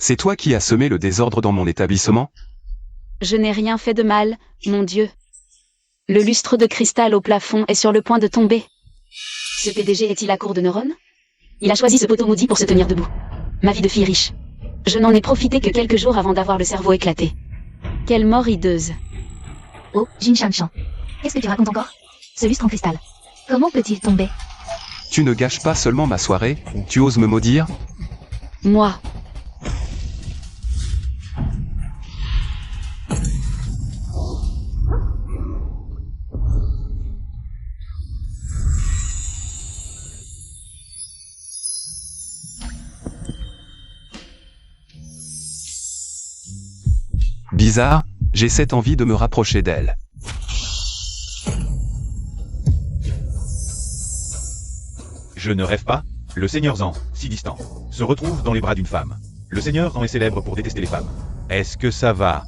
C'est toi qui as semé le désordre dans mon établissement? Je n'ai rien fait de mal, mon Dieu. Le lustre de cristal au plafond est sur le point de tomber. Ce PDG est-il à court de neurones? Il a choisi ce poteau maudit pour se tenir debout. Ma vie de fille riche. Je n'en ai profité que quelques jours avant d'avoir le cerveau éclaté. Quelle mort hideuse. Oh, Jin Shanshan. Qu'est-ce que tu racontes encore? Ce lustre en cristal. Comment peut-il tomber? Tu ne gâches pas seulement ma soirée, tu oses me maudire? Moi. Bizarre, j'ai cette envie de me rapprocher d'elle. Je ne rêve pas. Le seigneur Zan, si distant, se retrouve dans les bras d'une femme. Le seigneur Zan est célèbre pour détester les femmes. Est-ce que ça va?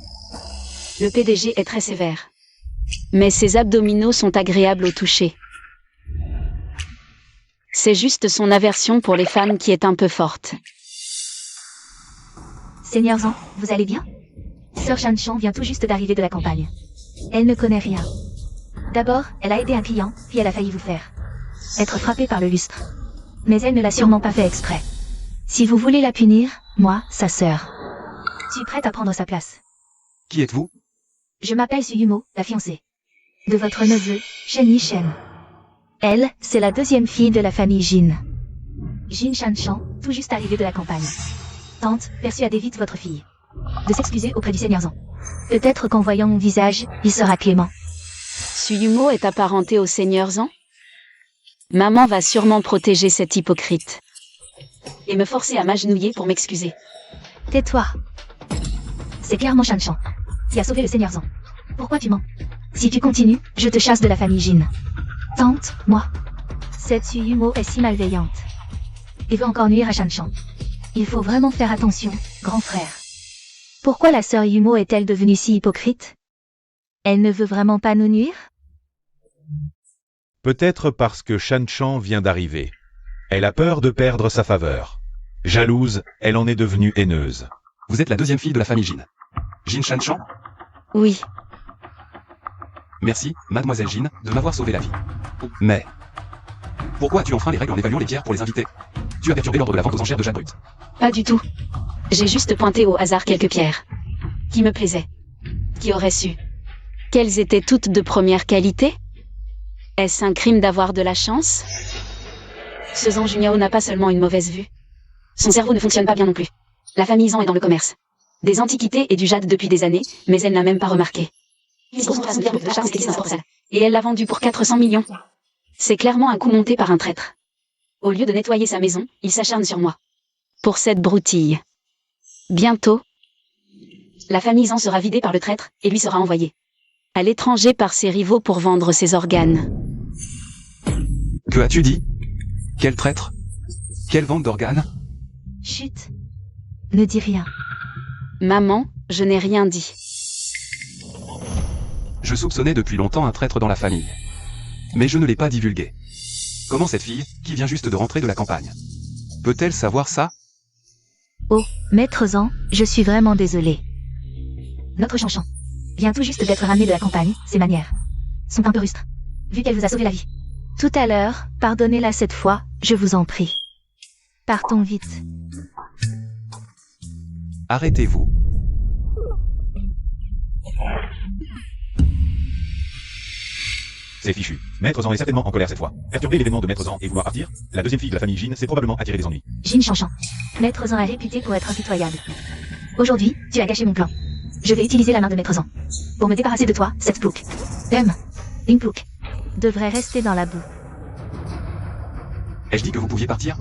Le PDG est très sévère. Mais ses abdominaux sont agréables au toucher. C'est juste son aversion pour les femmes qui est un peu forte. Seigneur Zan, vous allez bien? Sœur Shanshan vient tout juste d'arriver de la campagne. Elle ne connaît rien. D'abord, elle a aidé un client, puis elle a failli vous faire être frappée par le lustre. Mais elle ne l'a sûrement pas fait exprès. Si vous voulez la punir, moi, sa sœur, suis prête à prendre sa place. Qui êtes-vous? Je m'appelle Suyumo, la fiancée de votre neveu, Shen Yishen. Elle, c'est la deuxième fille de la famille Jin. Jin Shanshan, tout juste arrivée de la campagne. Tante, persuadez vite votre fille de s'excuser auprès du seigneur Zan. Peut-être qu'en voyant mon visage, il sera clément. Suyumo est apparenté au seigneur Zan? Maman va sûrement protéger cet hypocrite. Et me forcer à m'agenouiller pour m'excuser. Tais-toi. C'est clairement Shanshan qui a sauvé le seigneur Zan. Pourquoi tu mens? Si tu continues, je te chasse de la famille Jin. Tante, moi. Cette Suyumo est si malveillante. Et veut encore nuire à Shanshan. Il faut vraiment faire attention, grand frère. Pourquoi la sœur Yumo est-elle devenue si hypocrite? Elle ne veut vraiment pas nous nuire? Peut-être parce que Shanshan vient d'arriver. Elle a peur de perdre sa faveur. Jalouse, elle en est devenue haineuse. Vous êtes la deuxième fille de la famille Jin. Jin Shanshan? Oui. Merci, mademoiselle Jin, de m'avoir sauvé la vie. Mais... pourquoi as-tu enfreint les règles en évaluant les pierres pour les invités? Tu as perturbé l'ordre de la vente aux enchères de Jade Brut. Pas du tout. J'ai juste pointé au hasard quelques pierres. Qui me plaisaient. Qui aurait su? Qu'elles étaient toutes de première qualité? Est-ce un crime d'avoir de la chance? Ce Zan Juniao n'a pas seulement une mauvaise vue. Son cerveau ne fonctionne pas bien non plus. La famille Zan est dans le commerce. Des antiquités et du jade depuis des années, mais elle n'a même pas remarqué. Ils se concentrent à son pierre de charme en porcelaine. Et elle l'a vendu pour 400 millions. C'est clairement un coup monté par un traître. Au lieu de nettoyer sa maison, il s'acharne sur moi. Pour cette broutille. Bientôt, la famille Zan sera vidée par le traître et lui sera envoyé à l'étranger par ses rivaux pour vendre ses organes. Que as-tu dit? Quel traître? Quelle vente d'organes? Chut. Ne dis rien. Maman, je n'ai rien dit. Je soupçonnais depuis longtemps un traître dans la famille. Mais je ne l'ai pas divulgué. Comment cette fille, qui vient juste de rentrer de la campagne, peut-elle savoir ça? Oh, maître Zan, je suis vraiment désolée. Notre Shanshan vient tout juste d'être ramenée de la campagne, ses manières sont un peu rustres, vu qu'elle vous a sauvé la vie. Tout à l'heure, pardonnez-la cette fois, je vous en prie. Partons vite. Arrêtez-vous. C'est fichu. Maître Zan est certainement en colère cette fois. Perturber l'événement de Maître Zan et vouloir partir, la deuxième fille de la famille Jin s'est probablement attiré des ennuis. Jin Shanshan. Maître Zan est réputé pour être impitoyable. Aujourd'hui, tu as gâché mon plan. Je vais utiliser la main de Maître Zan pour me débarrasser de toi, cette plouc. Une plouc devrait rester dans la boue. Ai-je dit que vous pouviez partir?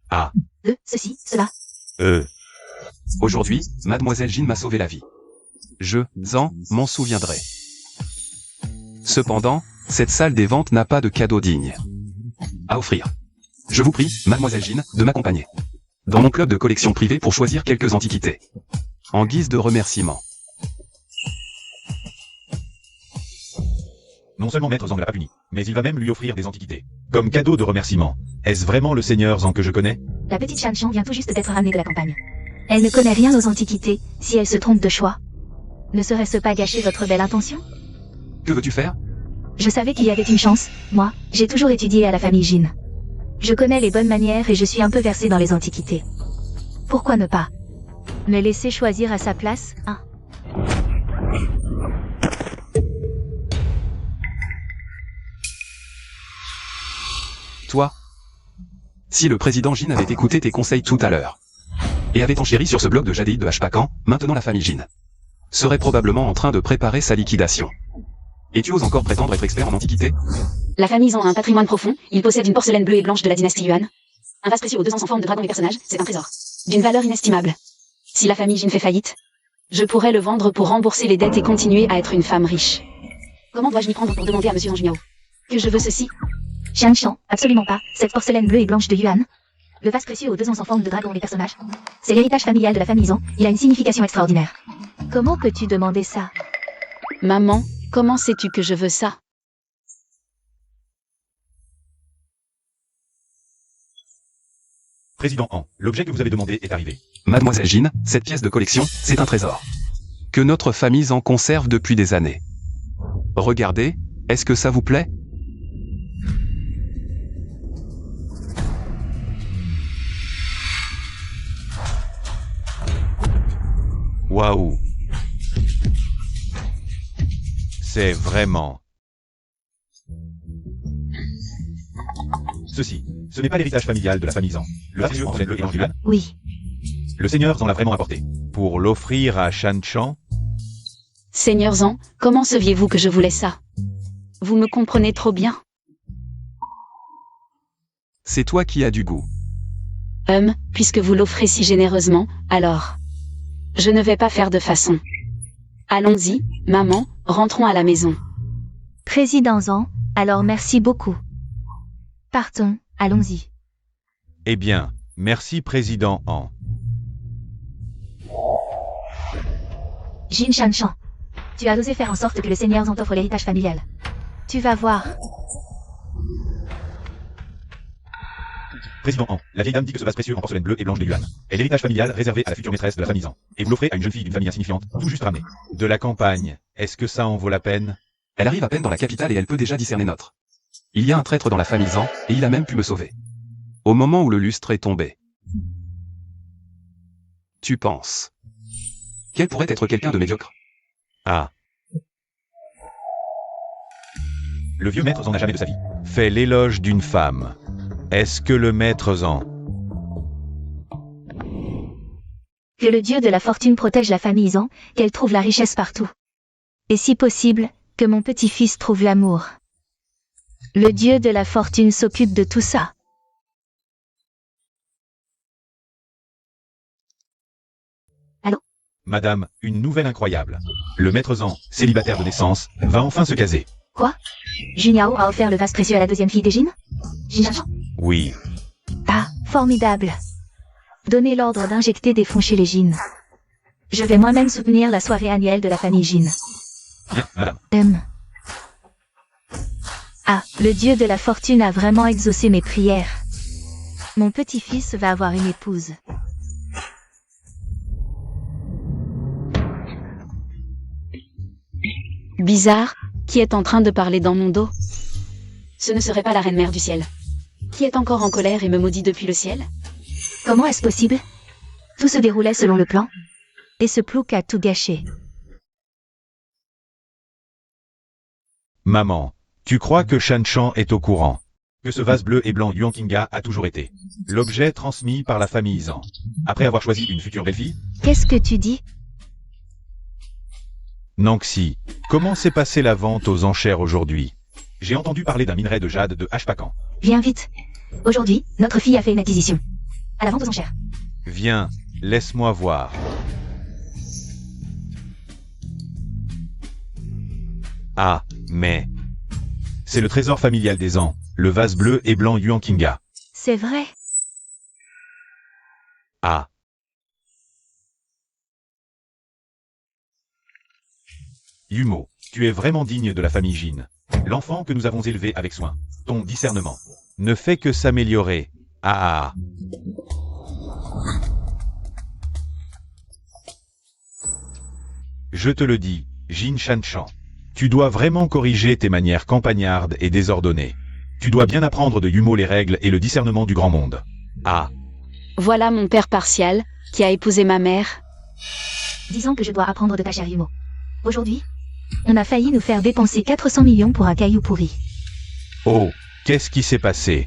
Ah. Ceci, cela. Aujourd'hui, mademoiselle Jin m'a sauvé la vie. Je, Zan, m'en souviendrai. Cependant, cette salle des ventes n'a pas de cadeau digne à offrir. Je vous prie, mademoiselle Jin, de m'accompagner dans mon club de collection privée pour choisir quelques antiquités. En guise de remerciement. Non seulement Maître Zhang ne l'a pas puni, mais il va même lui offrir des antiquités. Comme cadeau de remerciement. Est-ce vraiment le seigneur Zhang que je connais? La petite Shanshan vient tout juste d'être ramenée de la campagne. Elle ne connaît rien aux antiquités, si elle se trompe de choix. Ne serait-ce pas gâcher votre belle intention? Que veux-tu faire? Je savais qu'il y avait une chance, moi, j'ai toujours étudié à la famille Jin. Je connais les bonnes manières et je suis un peu versée dans les antiquités. Pourquoi ne pas me laisser choisir à sa place, hein? Toi? Si le président Jin avait écouté tes conseils tout à l'heure, et avait enchéri sur ce bloc de jadéite de Hpakan, maintenant la famille Jin serait probablement en train de préparer sa liquidation. Et tu oses encore prétendre être expert en antiquité? La famille Zhang a un patrimoine profond, il possède une porcelaine bleue et blanche de la dynastie Yuan. Un vase précieux aux 2 ans en forme de dragon et personnages, c'est un trésor. D'une valeur inestimable. Si la famille Jin fait faillite, je pourrais le vendre pour rembourser les dettes et continuer à être une femme riche. Comment dois-je m'y prendre pour demander à monsieur Anjunyao que je veux ceci? Shanshan, absolument pas, cette porcelaine bleue et blanche de Yuan. Le vase précieux aux 2 ans en forme de dragon et personnages. C'est l'héritage familial de la famille Zhang, il a une signification extraordinaire. Comment peux-tu demander ça? Maman, comment sais-tu que je veux ça? Président Han, l'objet que vous avez demandé est arrivé. Mademoiselle Jin, cette pièce de collection, c'est un trésor. Que notre famille en conserve depuis des années. Regardez, est-ce que ça vous plaît? Waouh. C'est vraiment... Ceci, ce n'est pas l'héritage familial de la famille Zhang. Le vase précieux bleu et blanc du Yuan. Oui. Le seigneur Zhang l'a vraiment apporté. Pour l'offrir à Shanshan? Seigneur Zhang, comment saviez-vous que je voulais ça? Vous me comprenez trop bien. C'est toi qui as du goût. Puisque vous l'offrez si généreusement, alors... Je ne vais pas faire de façon. Allons-y, maman, rentrons à la maison. Président Zhang, alors merci beaucoup. Partons, allons-y. Eh bien, merci Président Han. Jin Shanshan, tu as osé faire en sorte que le seigneur Zhang t'offre l'héritage familial. Tu vas voir. Président Han, la vieille dame dit que ce vase précieux en porcelaine bleue et blanche des Yuan est l'héritage familial réservé à la future maîtresse de la famille Zhang. Et vous l'offrez à une jeune fille d'une famille insignifiante, tout juste ramenée. De la campagne, est-ce que ça en vaut la peine? Elle arrive à peine dans la capitale et elle peut déjà discerner notre. Il y a un traître dans la famille Zhang, et il a même pu me sauver. Au moment où le lustre est tombé. Tu penses qu'elle pourrait être quelqu'un de médiocre? Ah. Le vieux maître Zhang n'a jamais de sa vie fait l'éloge d'une femme. Est-ce que le maître Zhang... Que le dieu de la fortune protège la famille Zhang, qu'elle trouve la richesse partout. Et si possible, que mon petit-fils trouve l'amour. Le dieu de la fortune s'occupe de tout ça. Allô? Madame, une nouvelle incroyable. Le maître Zhang, célibataire de naissance, va enfin se caser. Quoi? Junyao a offert le vase précieux à la deuxième fille des Jin? Jin Shanshan? Oui. Ah, formidable. Donnez l'ordre d'injecter des fonds chez les Jin. Je vais moi-même soutenir la soirée annuelle de la famille Jin. Bien, madame. Ah, le dieu de la fortune a vraiment exaucé mes prières. Mon petit-fils va avoir une épouse. Bizarre, qui est en train de parler dans mon dos? Ce ne serait pas la reine mère du ciel. Qui est encore en colère et me maudit depuis le ciel? Comment est-ce possible? Tout se déroulait selon le plan. Et ce plouc a tout gâché. Maman, tu crois que Shanshan est au courant? Que ce vase bleu et blanc Yuan Kinga a toujours été l'objet transmis par la famille Zhang. Après avoir choisi une future belle-fille? Qu'est-ce que tu dis? Nanxi, comment s'est passée la vente aux enchères aujourd'hui? J'ai entendu parler d'un minerai de jade de Hpakan. Viens vite. Aujourd'hui, notre fille a fait une acquisition. À la vente aux enchères. Viens, laisse-moi voir. Ah, mais... C'est le trésor familial des Zhang, le vase bleu et blanc Yuan Kinga. C'est vrai. Ah. Yumo, tu es vraiment digne de la famille Jin. L'enfant que nous avons élevé avec soin. Ton discernement ne fait que s'améliorer. Ah. Je te le dis, Jin Shanshan. Tu dois vraiment corriger tes manières campagnardes et désordonnées. Tu dois bien apprendre de Yumo les règles et le discernement du grand monde. Ah. Voilà mon père partial, qui a épousé ma mère. Disons que je dois apprendre de ta chère Yumo. Aujourd'hui, on a failli nous faire dépenser 400 millions pour un caillou pourri. Oh, qu'est-ce qui s'est passé?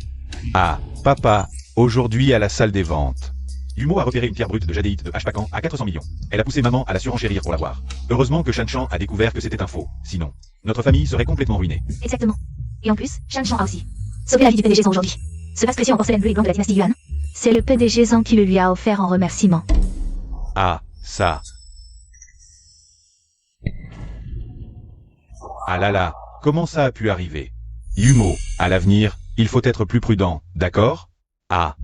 Ah, papa, aujourd'hui à la salle des ventes. Yumo a repéré une pierre brute de jadéite de Hpakan à 400 millions. Elle a poussé maman à la surenchérir pour l'avoir. Heureusement que Shanshan a découvert que c'était un faux. Sinon, notre famille serait complètement ruinée. Exactement. Et en plus, Shanshan a aussi sauvé la vie du PDG Zhang aujourd'hui. Ce vase précieux en porcelaine bleue et blanc de la dynastie Yuan. C'est le PDG Zhang qui le lui a offert en remerciement. Ah, ça. Ah là là, comment ça a pu arriver? Yumo, à l'avenir, il faut être plus prudent, d'accord? Ah.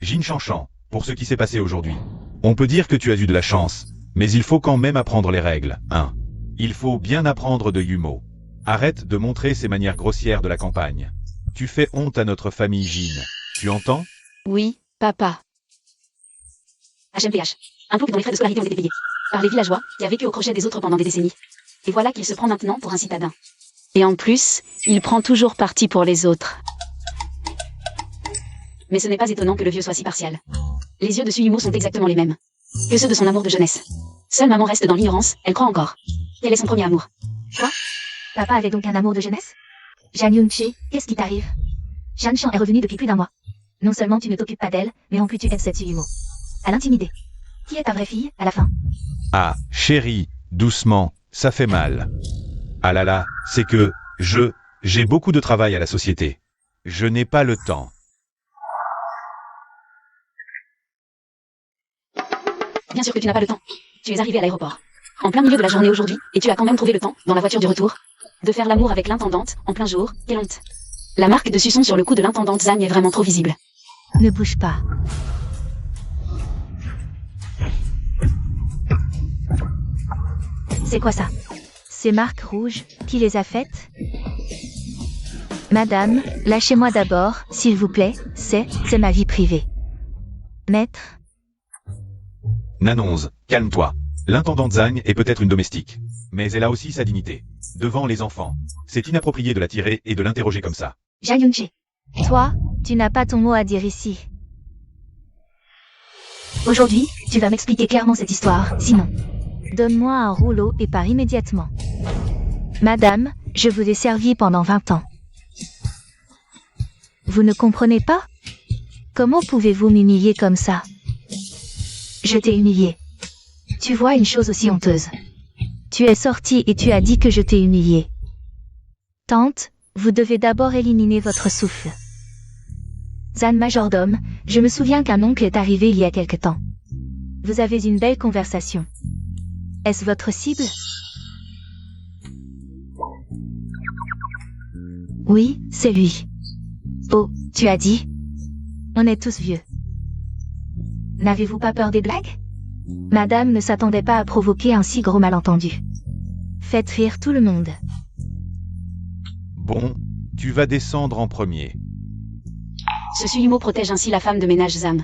Jin Shanshan, pour ce qui s'est passé aujourd'hui. On peut dire que tu as eu de la chance, mais il faut quand même apprendre les règles, hein. Il faut bien apprendre de Yumo. Arrête de montrer ces manières grossières de la campagne. Tu fais honte à notre famille Jin. Tu entends? Oui, papa. HMPH. Un couple dont les frais de scolarité ont été payés par les villageois, qui a vécu au crochet des autres pendant des décennies. Et voilà qu'il se prend maintenant pour un citadin. Et en plus, il prend toujours parti pour les autres. Mais ce n'est pas étonnant que le vieux soit si partial. Les yeux de Suyumo sont exactement les mêmes que ceux de son amour de jeunesse. Seule maman reste dans l'ignorance, elle croit encore. Quel est son premier amour? Quoi? Papa avait donc un amour de jeunesse? Jan Yunche, qu'est-ce qui t'arrive? Shanshan est revenu depuis plus d'un mois. Non seulement tu ne t'occupes pas d'elle, mais en plus tu aides cette Suyumo à l'intimider. Qui est ta vraie fille, à la fin? Ah, chérie, doucement, ça fait mal. Ah là là, c'est que, j'ai beaucoup de travail à la société. Je n'ai pas le temps. Bien sûr que tu n'as pas le temps. Tu es arrivé à l'aéroport en plein milieu de la journée aujourd'hui, et tu as quand même trouvé le temps, dans la voiture du retour, de faire l'amour avec l'intendante, en plein jour. Quelle honte. La marque de suçon sur le cou de l'intendante Zhang est vraiment trop visible. Ne bouge pas. C'est quoi ça? Ces marques rouges, qui les a faites? Madame, lâchez-moi d'abord, s'il vous plaît, c'est ma vie privée. Maître? Nanonze, calme-toi. L'intendante Zhang est peut-être une domestique. Mais elle a aussi sa dignité. Devant les enfants. C'est inapproprié de la tirer et de l'interroger comme ça. Jia Yunche. Toi, tu n'as pas ton mot à dire ici. Aujourd'hui, tu vas m'expliquer clairement cette histoire, sinon. Donne-moi un rouleau et pars immédiatement. Madame, je vous ai servi pendant 20 ans. Vous ne comprenez pas? Comment pouvez-vous m'humilier comme ça? Je t'ai humilié. Tu vois une chose aussi honteuse. Tu es sortie et tu as dit que je t'ai humilié. Tante, vous devez d'abord éliminer votre souffle. Zan Majordome, je me souviens qu'un oncle est arrivé il y a quelque temps. Vous avez une belle conversation. Est-ce votre cible? Oui, c'est lui. Oh, tu as dit? On est tous vieux. N'avez-vous pas peur des blagues? Madame ne s'attendait pas à provoquer un si gros malentendu. Faites rire tout le monde. Bon, tu vas descendre en premier. Ce Suyumo protège ainsi la femme de ménage Zam.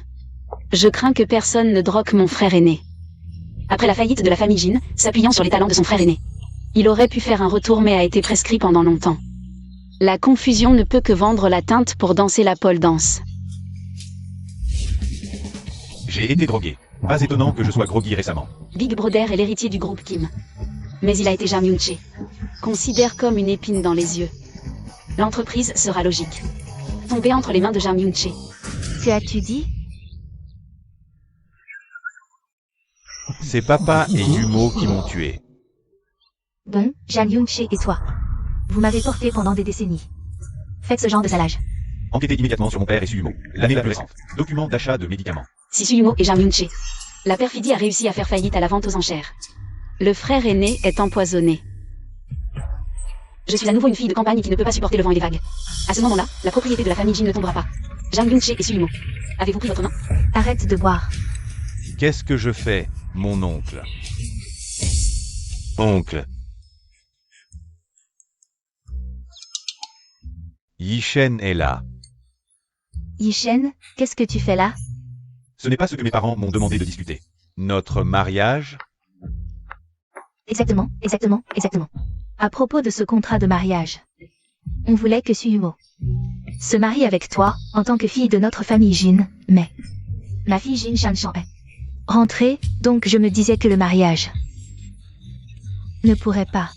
Je crains que personne ne drogue mon frère aîné. Après la faillite de la famille Jin, s'appuyant sur les talents de son frère aîné. Il aurait pu faire un retour mais a été prescrit pendant longtemps. La confusion ne peut que vendre la teinte pour danser la pole dance. J'ai été drogué. Pas étonnant que je sois groggy récemment. Big Brother est l'héritier du groupe Kim. Mais il a été Jang Yunche. Considère comme une épine dans les yeux. L'entreprise sera logique. Tomber entre les mains de Jang Yunche. Que as-tu dit? C'est papa et Yumo qui m'ont tué. Bon, Jang Yunche et toi. Vous m'avez porté pendant des décennies. Faites ce genre de salage. Enquêtez immédiatement sur mon père et Suyumo. L'année la plus récente. Document d'achat de médicaments. Si Suyumo et Jang Yunche. La perfidie a réussi à faire faillite à la vente aux enchères. Le frère aîné est empoisonné. Je suis à nouveau une fille de campagne qui ne peut pas supporter le vent et les vagues. À ce moment-là, la propriété de la famille Jin ne tombera pas. Jang Yunche et Suyumo. Avez-vous pris votre main? Arrête de boire. Qu'est-ce que je fais, mon oncle? Oncle. Yishen est là. Yishen, qu'est-ce que tu fais là? Ce n'est pas ce que mes parents m'ont demandé de discuter. Notre mariage? Exactement. À propos de ce contrat de mariage. On voulait que Suyumo se marie avec toi, en tant que fille de notre famille Jin, mais ma fille Jin Shanshan est rentrée, donc je me disais que le mariage ne pourrait pas.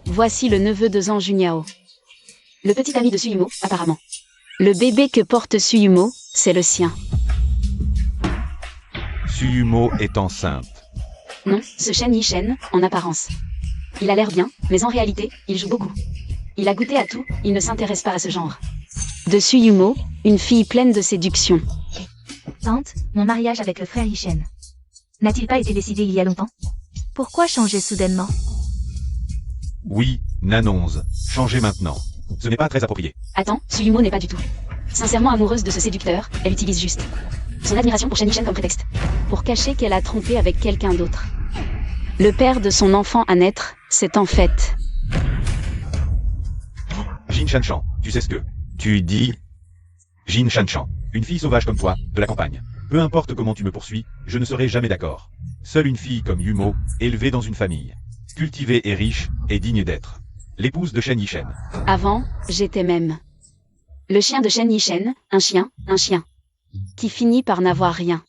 Voici le neveu de Zhang Juniao. Le petit ami de Suyumo, apparemment. Le bébé que porte Suyumo, c'est le sien. Suyumo est enceinte. Non, ce Shen Yishen, en apparence. Il a l'air bien, mais en réalité, il joue beaucoup. Il a goûté à tout, il ne s'intéresse pas à ce genre. De Suyumo, une fille pleine de séduction. Tante, mon mariage avec le frère Yishen n'a-t-il pas été décidé il y a longtemps? Pourquoi changer soudainement? Oui, Nanonze, changez maintenant. Ce n'est pas très approprié. Attends, Suyumo n'est pas du tout sincèrement amoureuse de ce séducteur, elle utilise juste son admiration pour Shen Yishen comme prétexte. Pour cacher qu'elle a trompé avec quelqu'un d'autre. Le père de son enfant à naître, c'est en fait... Jin Shanshan, tu sais ce que tu dis? Jin Shanshan, une fille sauvage comme toi, de la campagne. Peu importe comment tu me poursuis, je ne serai jamais d'accord. Seule une fille comme Yumo, élevée dans une famille, cultivée et riche, est digne d'être l'épouse de Shen Yishen. Avant, j'étais même le chien de Shen Yishen, un chien, qui finit par n'avoir rien.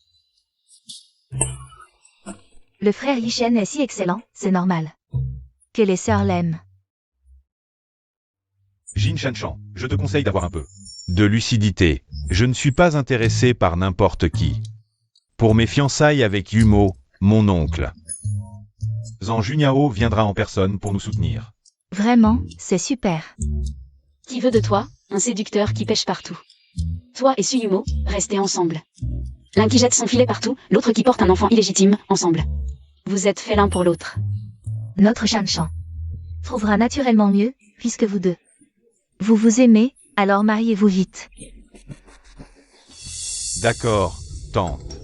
Le frère Yishen est si excellent, c'est normal que les sœurs l'aiment. Jin Shanshan, je te conseille d'avoir un peu de lucidité. Je ne suis pas intéressé par n'importe qui. Pour mes fiançailles avec Yumo, mon oncle, Zhang Juniao viendra en personne pour nous soutenir. Vraiment, c'est super. Qui veut de toi, un séducteur qui pêche partout. Toi et Suyumo, restez ensemble. L'un qui jette son filet partout, l'autre qui porte un enfant illégitime, ensemble. Vous êtes faits l'un pour l'autre. Notre Shanshan trouvera naturellement mieux, puisque vous deux vous aimez, alors mariez-vous vite. D'accord, tante.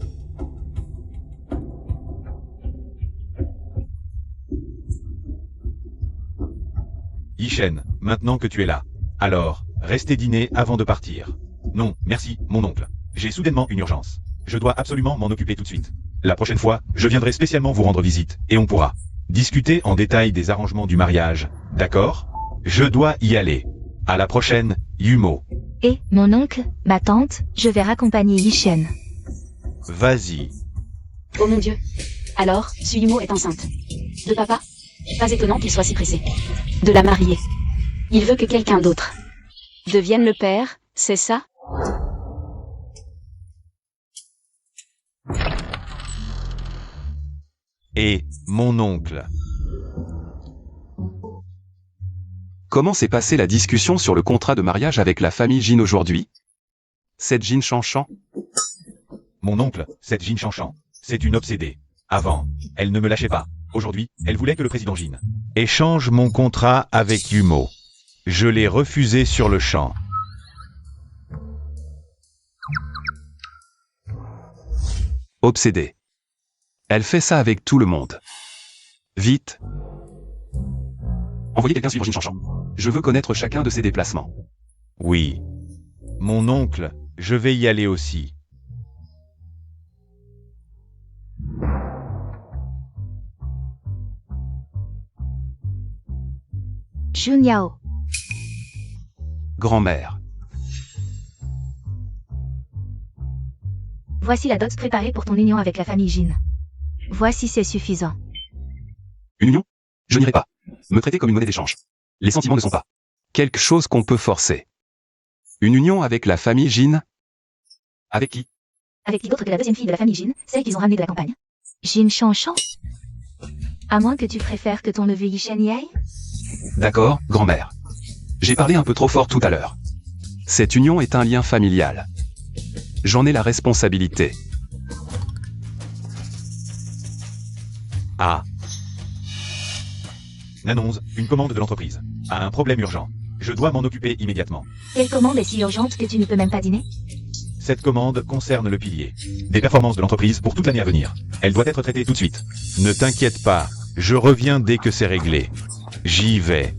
Yishen, maintenant que tu es là, alors, restez dîner avant de partir. Non, merci, mon oncle. J'ai soudainement une urgence. Je dois absolument m'en occuper tout de suite. La prochaine fois, je viendrai spécialement vous rendre visite, et on pourra discuter en détail des arrangements du mariage, d'accord? Je dois y aller. À la prochaine, Yumo. Et, mon oncle, ma tante, je vais raccompagner Yishen. Vas-y. Oh mon Dieu. Alors, Suyumo est enceinte. De papa? Pas étonnant qu'il soit si pressé de la marier. Il veut que quelqu'un d'autre devienne le père, c'est ça? Et, mon oncle. Comment s'est passée la discussion sur le contrat de mariage avec la famille Jin aujourd'hui? Cette Jin Shanshan? Mon oncle, cette Jin Shanshan, c'est une obsédée. Avant, elle ne me lâchait pas. Aujourd'hui, elle voulait que le président Jin échange mon contrat avec Yumo. Je l'ai refusé sur le champ. Obsédée. Elle fait ça avec tout le monde. Vite. Envoyez quelqu'un suivre Jin Shanshan. Je veux connaître chacun de ses déplacements. Oui. Mon oncle, je vais y aller aussi. Juniao. Grand-mère. Voici la dot préparée pour ton union avec la famille Jin. Voici, c'est suffisant. Une union? Je n'irai pas. Me traiter comme une monnaie d'échange. Les sentiments ne sont pas quelque chose qu'on peut forcer. Une union avec la famille Jin? Avec qui? Avec qui d'autre que la deuxième fille de la famille Jin, celle qu'ils ont ramenée de la campagne. Jin Shanshan? À moins que tu préfères que ton neveu Yishen y aille? D'accord, grand-mère. J'ai parlé un peu trop fort tout à l'heure. Cette union est un lien familial. J'en ai la responsabilité. Ah. Nanonze, une commande de l'entreprise a un problème urgent. Je dois m'en occuper immédiatement. Quelle commande est si urgente que tu ne peux même pas dîner? Cette commande concerne le pilier des performances de l'entreprise pour toute l'année à venir. Elle doit être traitée tout de suite. Ne t'inquiète pas, je reviens dès que c'est réglé. J'y vais.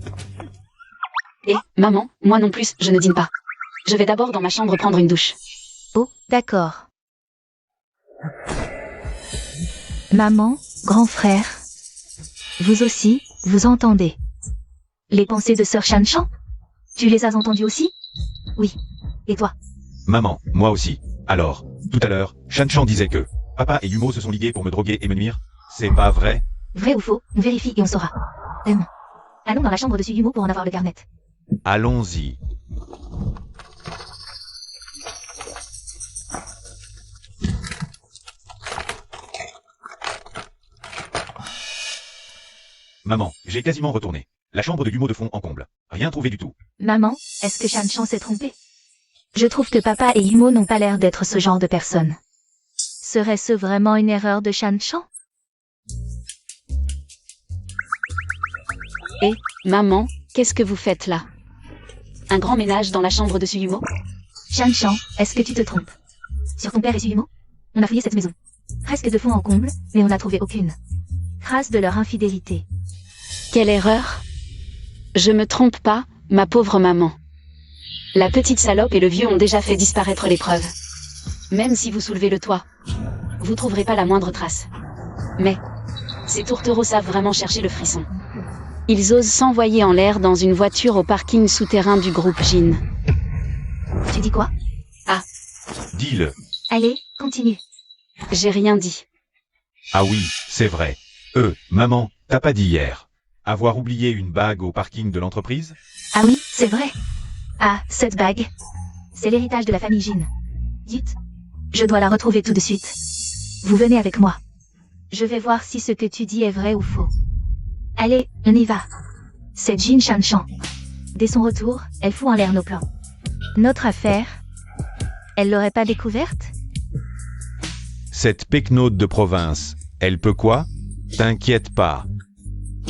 Et, maman, moi non plus, je ne dîne pas. Je vais d'abord dans ma chambre prendre une douche. Oh, d'accord. Maman, grand frère. Vous aussi, vous entendez. Les pensées de Sœur Shanshan? Tu les as entendues aussi? Oui. Et toi? Maman, moi aussi. Alors, tout à l'heure, Shanshan disait que papa et Yumo se sont ligués pour me droguer et me nuire. C'est pas vrai? Vrai ou faux? On vérifie et on saura. Allons dans la chambre de Suyumo pour en avoir le carnet. Allons-y. Maman, j'ai quasiment retourné. La chambre de Yumo de fond en comble. Rien trouvé du tout. Maman, est-ce que Shanshan s'est trompé? Je trouve que papa et Yumo n'ont pas l'air d'être ce genre de personnes. Serait-ce vraiment une erreur de Shanshan? Et, maman, qu'est-ce que vous faites là? Un grand ménage dans la chambre de Suyumo? Shanshan, est-ce que tu te trompes? Sur ton père et Suyumo? On a fouillé cette maison. Presque de fond en comble, mais on n'a trouvé aucune trace de leur infidélité. Quelle erreur? Je me trompe pas, ma pauvre maman. La petite salope et le vieux ont déjà fait disparaître les preuves. Même si vous soulevez le toit, vous trouverez pas la moindre trace. Mais, ces tourtereaux savent vraiment chercher le frisson. Ils osent s'envoyer en l'air dans une voiture au parking souterrain du groupe Jin. Tu dis quoi? Dis-le. Allez, continue. J'ai rien dit. Ah oui, c'est vrai. Maman, t'as pas dit hier avoir oublié une bague au parking de l'entreprise? Ah oui, c'est vrai. Ah, cette bague. C'est l'héritage de la famille Jin. Dites, je dois la retrouver tout de suite. Vous venez avec moi. Je vais voir si ce que tu dis est vrai ou faux. Allez, on y va. C'est Jin Shanshan. Dès son retour, elle fout en l'air nos plans. Notre affaire, elle l'aurait pas découverte? Cette pecnote de province, elle peut quoi? T'inquiète pas.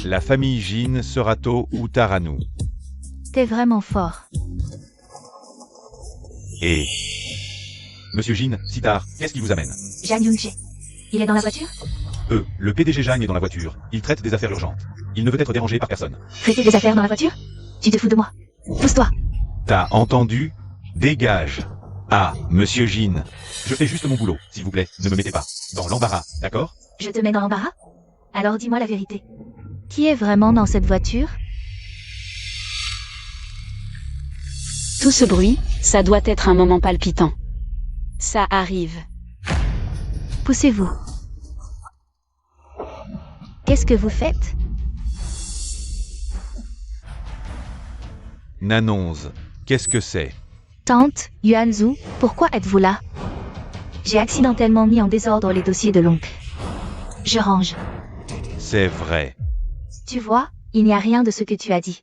La famille Jin sera tôt ou tard à nous. T'es vraiment fort. Et... Monsieur Jin, si tard, qu'est-ce qui vous amène? Jan Young-jae. Il est dans la voiture? Le PDG Jang est dans la voiture. Il traite des affaires urgentes. Il ne veut être dérangé par personne. Traiter des affaires dans la voiture? Tu te fous de moi. Pousse-toi. T'as entendu? Dégage. Ah, monsieur Jin. Je fais juste mon boulot, s'il vous plaît. Ne me mettez pas dans l'embarras, d'accord? Je te mets dans l'embarras? Alors dis-moi la vérité. Qui est vraiment dans cette voiture? Tout ce bruit, ça doit être un moment palpitant. Ça arrive. Poussez-vous. Qu'est-ce que vous faites? Nanonze, qu'est-ce que c'est? Tante, Yuanzu, pourquoi êtes-vous là? J'ai accidentellement mis en désordre les dossiers de l'oncle. Je range. C'est vrai. Tu vois, il n'y a rien de ce que tu as dit.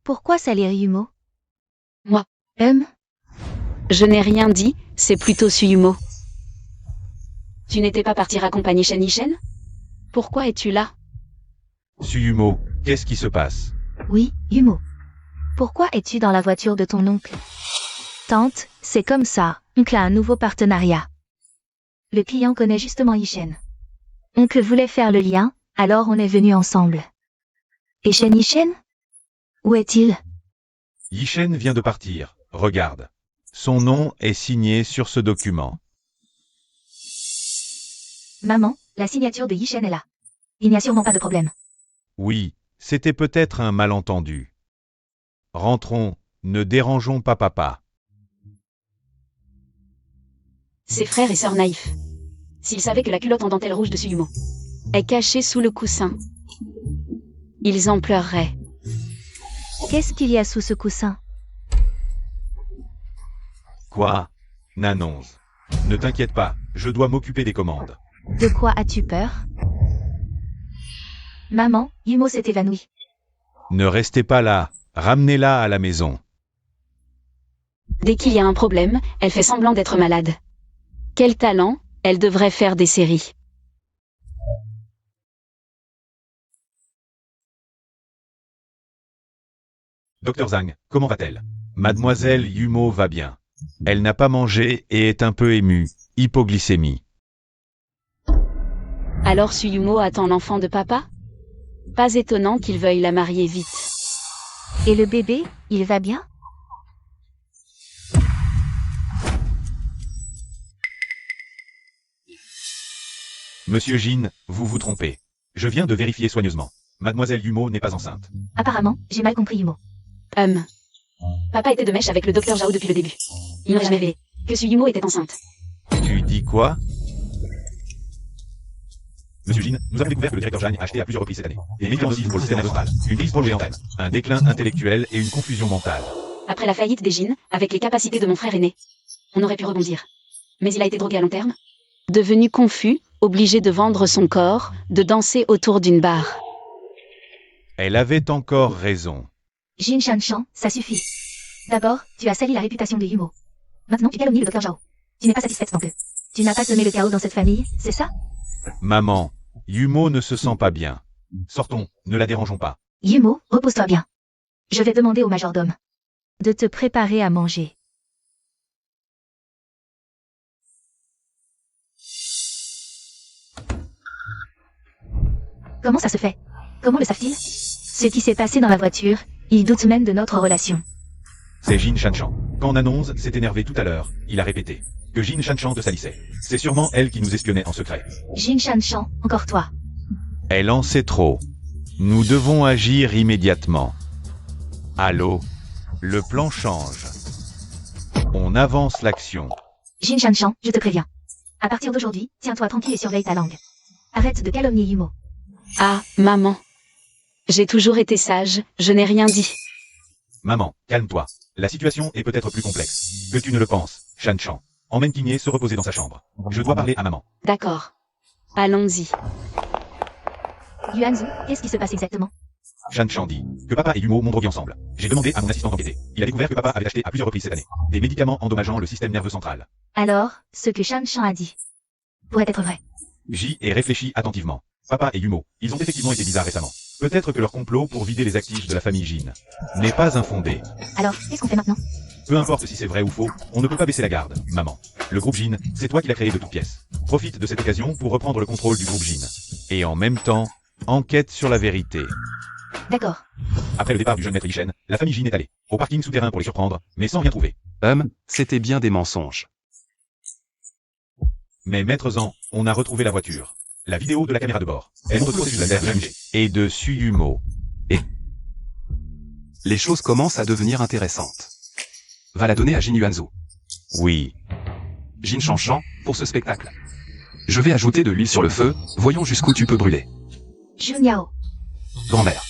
Pourquoi salir Yumo? Moi. Je n'ai rien dit, c'est plutôt Suyumo. Tu n'étais pas parti raccompagner Shen Yishen? Pourquoi es-tu là? Suyumo, qu'est-ce qui se passe? Oui, Yumo. Pourquoi es-tu dans la voiture de ton oncle? Tante, c'est comme ça, oncle a un nouveau partenariat. Le client connaît justement Yishen. Oncle voulait faire le lien, alors on est venus ensemble. Et Shen Yishen? Où est-il? Yishen vient de partir, regarde. Son nom est signé sur ce document. Maman, la signature de Yishen est là. Il n'y a sûrement pas de problème. Oui, c'était peut-être un malentendu. Rentrons, ne dérangeons pas papa. Ses frères et sœurs naïfs. S'ils savaient que la culotte en dentelle rouge de Suyumo est cachée sous le coussin, ils en pleureraient. Qu'est-ce qu'il y a sous ce coussin? Quoi? Nanonze. Ne t'inquiète pas, je dois m'occuper des commandes. De quoi as-tu peur? Maman, Yumo s'est évanoui. Ne restez pas là, ramenez-la à la maison. Dès qu'il y a un problème, elle fait semblant d'être malade. Quel talent, elle devrait faire des séries. Docteur Zhang, comment va-t-elle? Mademoiselle Yumo va bien. Elle n'a pas mangé et est un peu émue. Hypoglycémie. Alors Suyumo attend l'enfant de papa? Pas étonnant qu'il veuille la marier vite. Et le bébé, il va bien? Monsieur Jin, vous vous trompez. Je viens de vérifier soigneusement. Mademoiselle Yumo n'est pas enceinte. Apparemment, j'ai mal compris Yumo. Papa était de mèche avec le docteur Zhao depuis le début. Il n'aurait jamais révélé que Suyumo était enceinte. Tu dis quoi? Monsieur Jin, nous avons découvert que le directeur Zhang a acheté à plusieurs reprises cette année des médicaments nocifs pour le système nerveux central, une crise bronchiale, un déclin intellectuel et une confusion mentale. Après la faillite des Jin, avec les capacités de mon frère aîné, on aurait pu rebondir. Mais il a été drogué à long terme. Devenu confus, obligé de vendre son corps, de danser autour d'une barre. Elle avait encore raison. Jin Shanshan, ça suffit. D'abord, tu as sali la réputation de Yumo. Maintenant, tu calomnies le docteur Zhao. Tu n'es pas satisfaite tant que tu n'as pas semé le chaos dans cette famille, c'est ça? Maman, Yumo ne se sent pas bien. Sortons, ne la dérangeons pas. Yumo, repose-toi bien. Je vais demander au majordome de te préparer à manger. Comment ça se fait? Comment le savent-ils? Ce qui s'est passé dans la voiture, ils doutent même de notre relation. C'est Jin Shanshan. Quand Nanonze s'est énervé tout à l'heure, il a répété que Jin Shanshan te salissait. C'est sûrement elle qui nous espionnait en secret. Jin Shanshan, encore toi. Elle en sait trop. Nous devons agir immédiatement. Allô? Le plan change. On avance l'action. Jin Shanshan, je te préviens. À partir d'aujourd'hui, tiens-toi tranquille et surveille ta langue. Arrête de calomnier Yumo. Ah, maman. J'ai toujours été sage, je n'ai rien dit. Maman, calme-toi. La situation est peut-être plus complexe que tu ne le penses, Shanshan. Emmène Tigné se reposer dans sa chambre. Je dois parler à maman. D'accord. Allons-y. Yuanzu, qu'est-ce qui se passe exactement? Shanshan dit que papa et Yumo m'ont drogué ensemble. J'ai demandé à mon assistant d'enquêter. Il a découvert que papa avait acheté à plusieurs reprises cette année des médicaments endommageant le système nerveux central. Alors, ce que Shanshan a dit pourrait être vrai. J'y ai réfléchi attentivement. Papa et Yumo, ils ont effectivement été bizarres récemment. Peut-être que leur complot pour vider les actifs de la famille Jin n'est pas infondé. Alors, qu'est-ce qu'on fait maintenant? Peu importe si c'est vrai ou faux, on ne peut pas baisser la garde, maman. Le groupe Jin, c'est toi qui l'as créé de toutes pièces. Profite de cette occasion pour reprendre le contrôle du groupe Jin. Et en même temps, enquête sur la vérité. D'accord. Après le départ du jeune maître Yishen, la famille Jin est allée au parking souterrain pour les surprendre, mais sans rien trouver. C'était bien des mensonges. Mais maître Zan, on a retrouvé la voiture. La vidéo de la caméra de bord. Elle montre toujours la terre et de Suyumo. Les choses commencent à devenir intéressantes. Va la donner à Jin Yuanzu. Oui. Jin Shanshan, pour ce spectacle. Je vais ajouter de l'huile sur le feu, voyons jusqu'où tu peux brûler. Junyao, Grand-mère.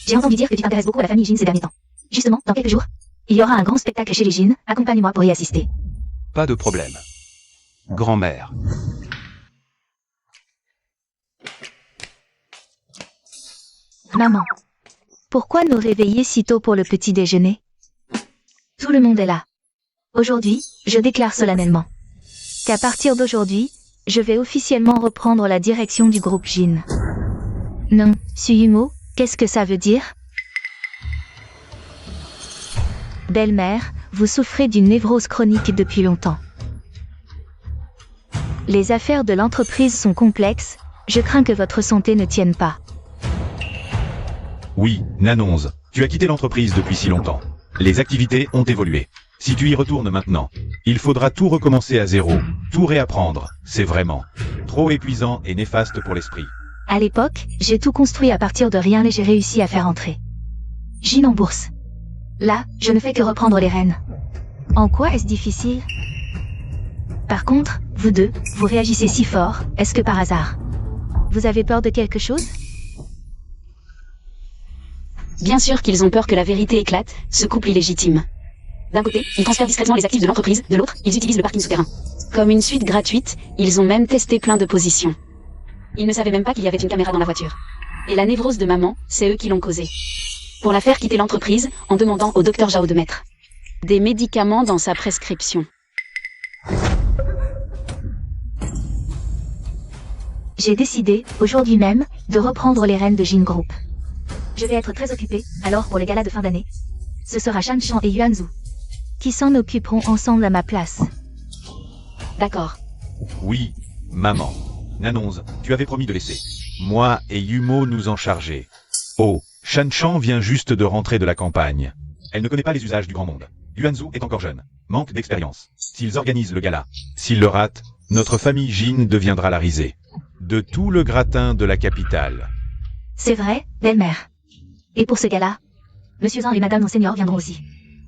j'ai entendu dire que tu t'intéresses beaucoup à la famille Jin ces derniers temps. Justement, dans quelques jours, il y aura un grand spectacle chez les Jin, accompagne-moi pour y assister. Pas de problème. Grand-mère. Maman, pourquoi nous réveiller si tôt pour le petit déjeuner? Tout le monde est là. Aujourd'hui, je déclare solennellement qu'à partir d'aujourd'hui, je vais officiellement reprendre la direction du groupe Jin. Non, Suyumo, qu'est-ce que ça veut dire? Belle-mère, vous souffrez d'une névrose chronique depuis longtemps. Les affaires de l'entreprise sont complexes, je crains que votre santé ne tienne pas. Oui, Nanonze, tu as quitté l'entreprise depuis si longtemps. Les activités ont évolué. Si tu y retournes maintenant, il faudra tout recommencer à zéro, tout réapprendre. C'est vraiment trop épuisant et néfaste pour l'esprit. À l'époque, j'ai tout construit à partir de rien et j'ai réussi à faire entrer Jin en bourse. Là, je ne fais que reprendre les rênes. En quoi est-ce difficile? Par contre, vous deux, vous réagissez si fort, est-ce que par hasard vous avez peur de quelque chose? Bien sûr qu'ils ont peur que la vérité éclate, ce couple illégitime. D'un côté, ils transfèrent discrètement les actifs de l'entreprise, de l'autre, ils utilisent le parking souterrain. Comme une suite gratuite, ils ont même testé plein de positions. Ils ne savaient même pas qu'il y avait une caméra dans la voiture. Et la névrose de maman, c'est eux qui l'ont causée. Pour la faire quitter l'entreprise, en demandant au docteur Zhao de mettre des médicaments dans sa prescription. J'ai décidé, aujourd'hui même, de reprendre les rênes de Jin Group. Je vais être très occupée, alors pour les galas de fin d'année, ce sera Shanshan et Yuanzu qui s'en occuperont ensemble à ma place. D'accord. Oui, maman. Nanonze, tu avais promis de laisser Moi et Yumo nous en charger. Oh, Shanshan vient juste de rentrer de la campagne. Elle ne connaît pas les usages du grand monde. Yuanzhu est encore jeune, manque d'expérience. S'ils organisent le gala, s'ils le ratent, notre famille Jin deviendra la risée de tout le gratin de la capitale. C'est vrai, belle-mère. Et pour ce gala, Monsieur Zhang et Madame Monseigneur viendront aussi.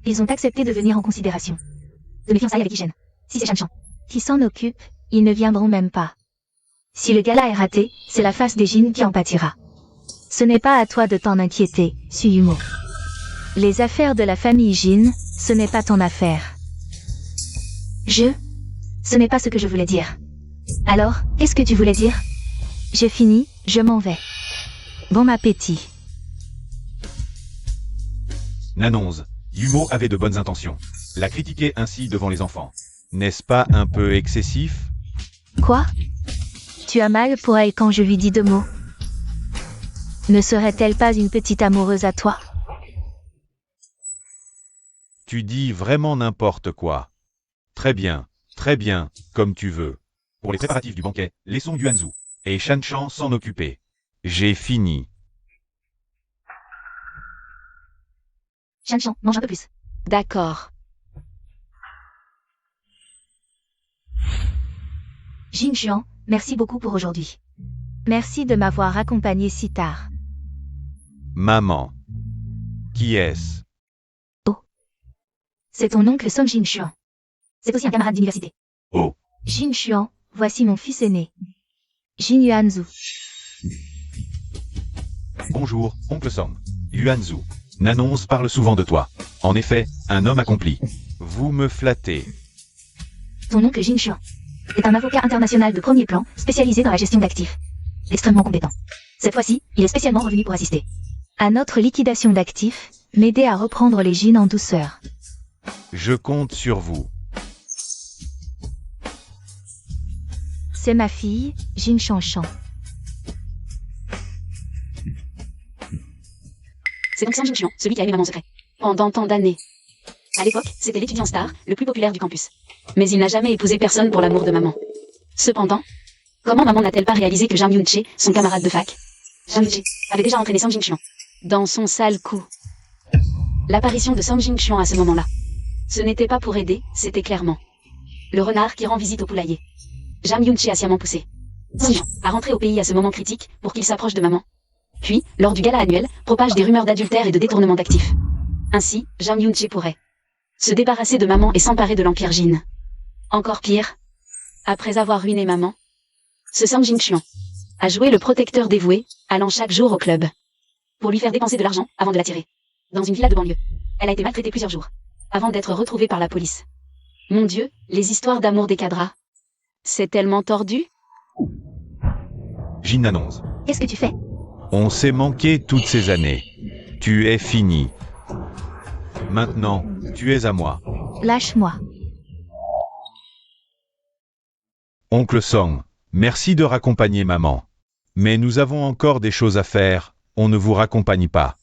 Ils ont accepté de venir en considération de mes fiançailles avec Yi Shen. Si c'est Shanshan qui s'en occupe, ils ne viendront même pas. Si le gala est raté, c'est la face des Jin qui en pâtira. Ce n'est pas à toi de t'en inquiéter, Suyumo. Les affaires de la famille Jin, ce n'est pas ton affaire. Ce n'est pas ce que je voulais dire. Alors, qu'est-ce que tu voulais dire? J'ai fini, je m'en vais. Bon appétit. Nanonze, Yumo avait de bonnes intentions. La critiquer ainsi devant les enfants. N'est-ce pas un peu excessif? Quoi? Tu as mal pour elle quand je lui dis 2 mots. Ne serait-elle pas une petite amoureuse à toi? Tu dis vraiment n'importe quoi. Très bien, comme tu veux. Pour les préparatifs du banquet, laissons Yuanzhu et Shanshan s'en occuper. J'ai fini. Shanshan, mange un peu plus. D'accord. Jin Xuan, merci beaucoup pour aujourd'hui. Merci de m'avoir accompagné si tard. Maman. Qui est-ce? C'est ton oncle Song Jin Xuan. C'est aussi un camarade d'université. Oh. Jin Xuan, voici mon fils aîné. Jin Yuanzhu. Bonjour, oncle Song. Yuanzhu. Nanonze parle souvent de toi. En effet, un homme accompli. Vous me flattez. Ton oncle Jin Xuan est un avocat international de premier plan, spécialisé dans la gestion d'actifs. Extrêmement compétent. Cette fois-ci, il est spécialement revenu pour assister à notre liquidation d'actifs, m'aider à reprendre les Jin en douceur. Je compte sur vous. C'est ma fille, Jin Shanshan. C'est donc Song Jin-Chuan, celui qui a aimé maman en secret. Pendant tant d'années. À l'époque, c'était l'étudiant star, le plus populaire du campus. Mais il n'a jamais épousé personne pour l'amour de maman. Cependant, comment maman n'a-t-elle pas réalisé que Jang Yun-che, son camarade de fac, Jang Yun-che, avait déjà entraîné Song Jin-Chuan dans son sale coup? L'apparition de Song Jin-Chuan à ce moment-là. Ce n'était pas pour aider, c'était clairement le renard qui rend visite au poulailler. Jang Yun-che a sciemment poussé Song Jin à rentrer au pays à ce moment critique pour qu'il s'approche de maman. Puis, lors du gala annuel, propage des rumeurs d'adultère et de détournement d'actifs. Ainsi, Jang Yun-che pourrait se débarrasser de maman et s'emparer de l'Empire Jin. Encore pire, après avoir ruiné maman, ce Song Jin-Chuan a joué le protecteur dévoué, allant chaque jour au club pour lui faire dépenser de l'argent avant de l'attirer dans une villa de banlieue. Elle a été maltraitée plusieurs jours avant d'être retrouvée par la police. Mon Dieu, les histoires d'amour des cadras. C'est tellement tordu. Jin Nanonze. Qu'est-ce que tu fais? On s'est manqué toutes ces années. Tu es fini. Maintenant, tu es à moi. Lâche-moi. Oncle Song, merci de raccompagner maman. Mais nous avons encore des choses à faire, on ne vous raccompagne pas.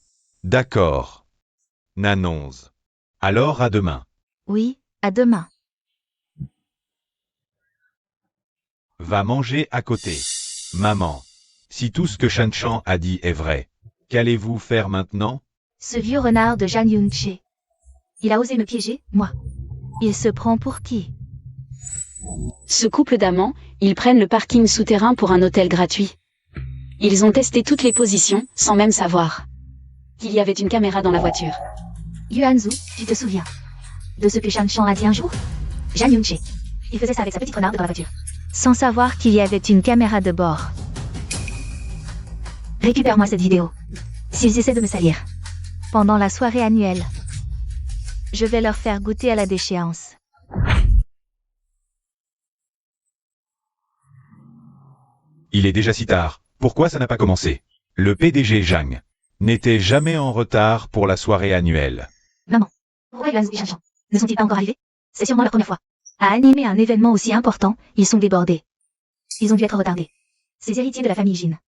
D'accord. Nanonze. Alors à demain. Oui, à demain. Va manger à côté. Maman. Si tout ce que Shanshan a dit est vrai, qu'allez-vous faire maintenant? Ce vieux renard de Jang Yun-che. Il a osé me piéger, moi. Il se prend pour qui? Ce couple d'amants, ils prennent le parking souterrain pour un hôtel gratuit. Ils ont testé toutes les positions, sans même savoir qu'il y avait une caméra dans la voiture. Yuanzhu, tu te souviens de ce que Shanshan a dit un jour? Jang Yun-che. Il faisait ça avec sa petite renarde dans la voiture. Sans savoir qu'il y avait une caméra de bord. Récupère-moi cette vidéo. S'ils essaient de me salir. Pendant la soirée annuelle. Je vais leur faire goûter à la déchéance. Il est déjà si tard, pourquoi ça n'a pas commencé? Le PDG Jang n'était jamais en retard pour la soirée annuelle. Maman, pourquoi Yuanzhu et Shanshan ne sont-ils pas encore arrivés? C'est sûrement leur première fois. À animer un événement aussi important, ils sont débordés. Ils ont dû être retardés. Ces héritiers de la famille Jin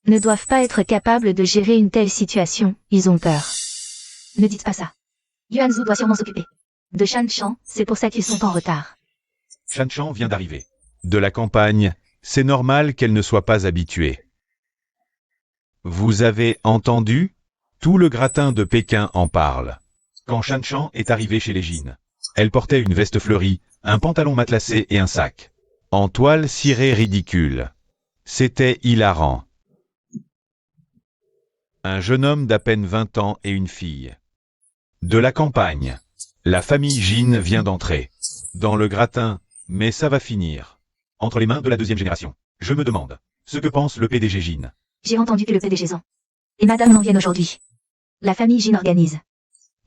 ne doivent pas être capables de gérer une telle situation, ils ont peur. Ne dites pas ça. Yuanzhu doit sûrement s'occuper de Shanshan, c'est pour ça qu'ils sont en retard. Shanshan vient d'arriver de la campagne, c'est normal qu'elle ne soit pas habituée. Vous avez entendu? Tout le gratin de Pékin en parle. Quand Shan Chan est arrivée chez les Jin, elle portait une veste fleurie, un pantalon matelassé et un sac. En toile cirée ridicule. C'était hilarant. Un jeune homme d'à peine 20 ans et une fille. De la campagne. La famille Jin vient d'entrer. Dans le gratin, mais ça va finir. Entre les mains de la deuxième génération. Je me demande ce que pense le PDG Jin. J'ai entendu que le PDG Zan et Madame Zan viennent aujourd'hui. La famille Jin organise.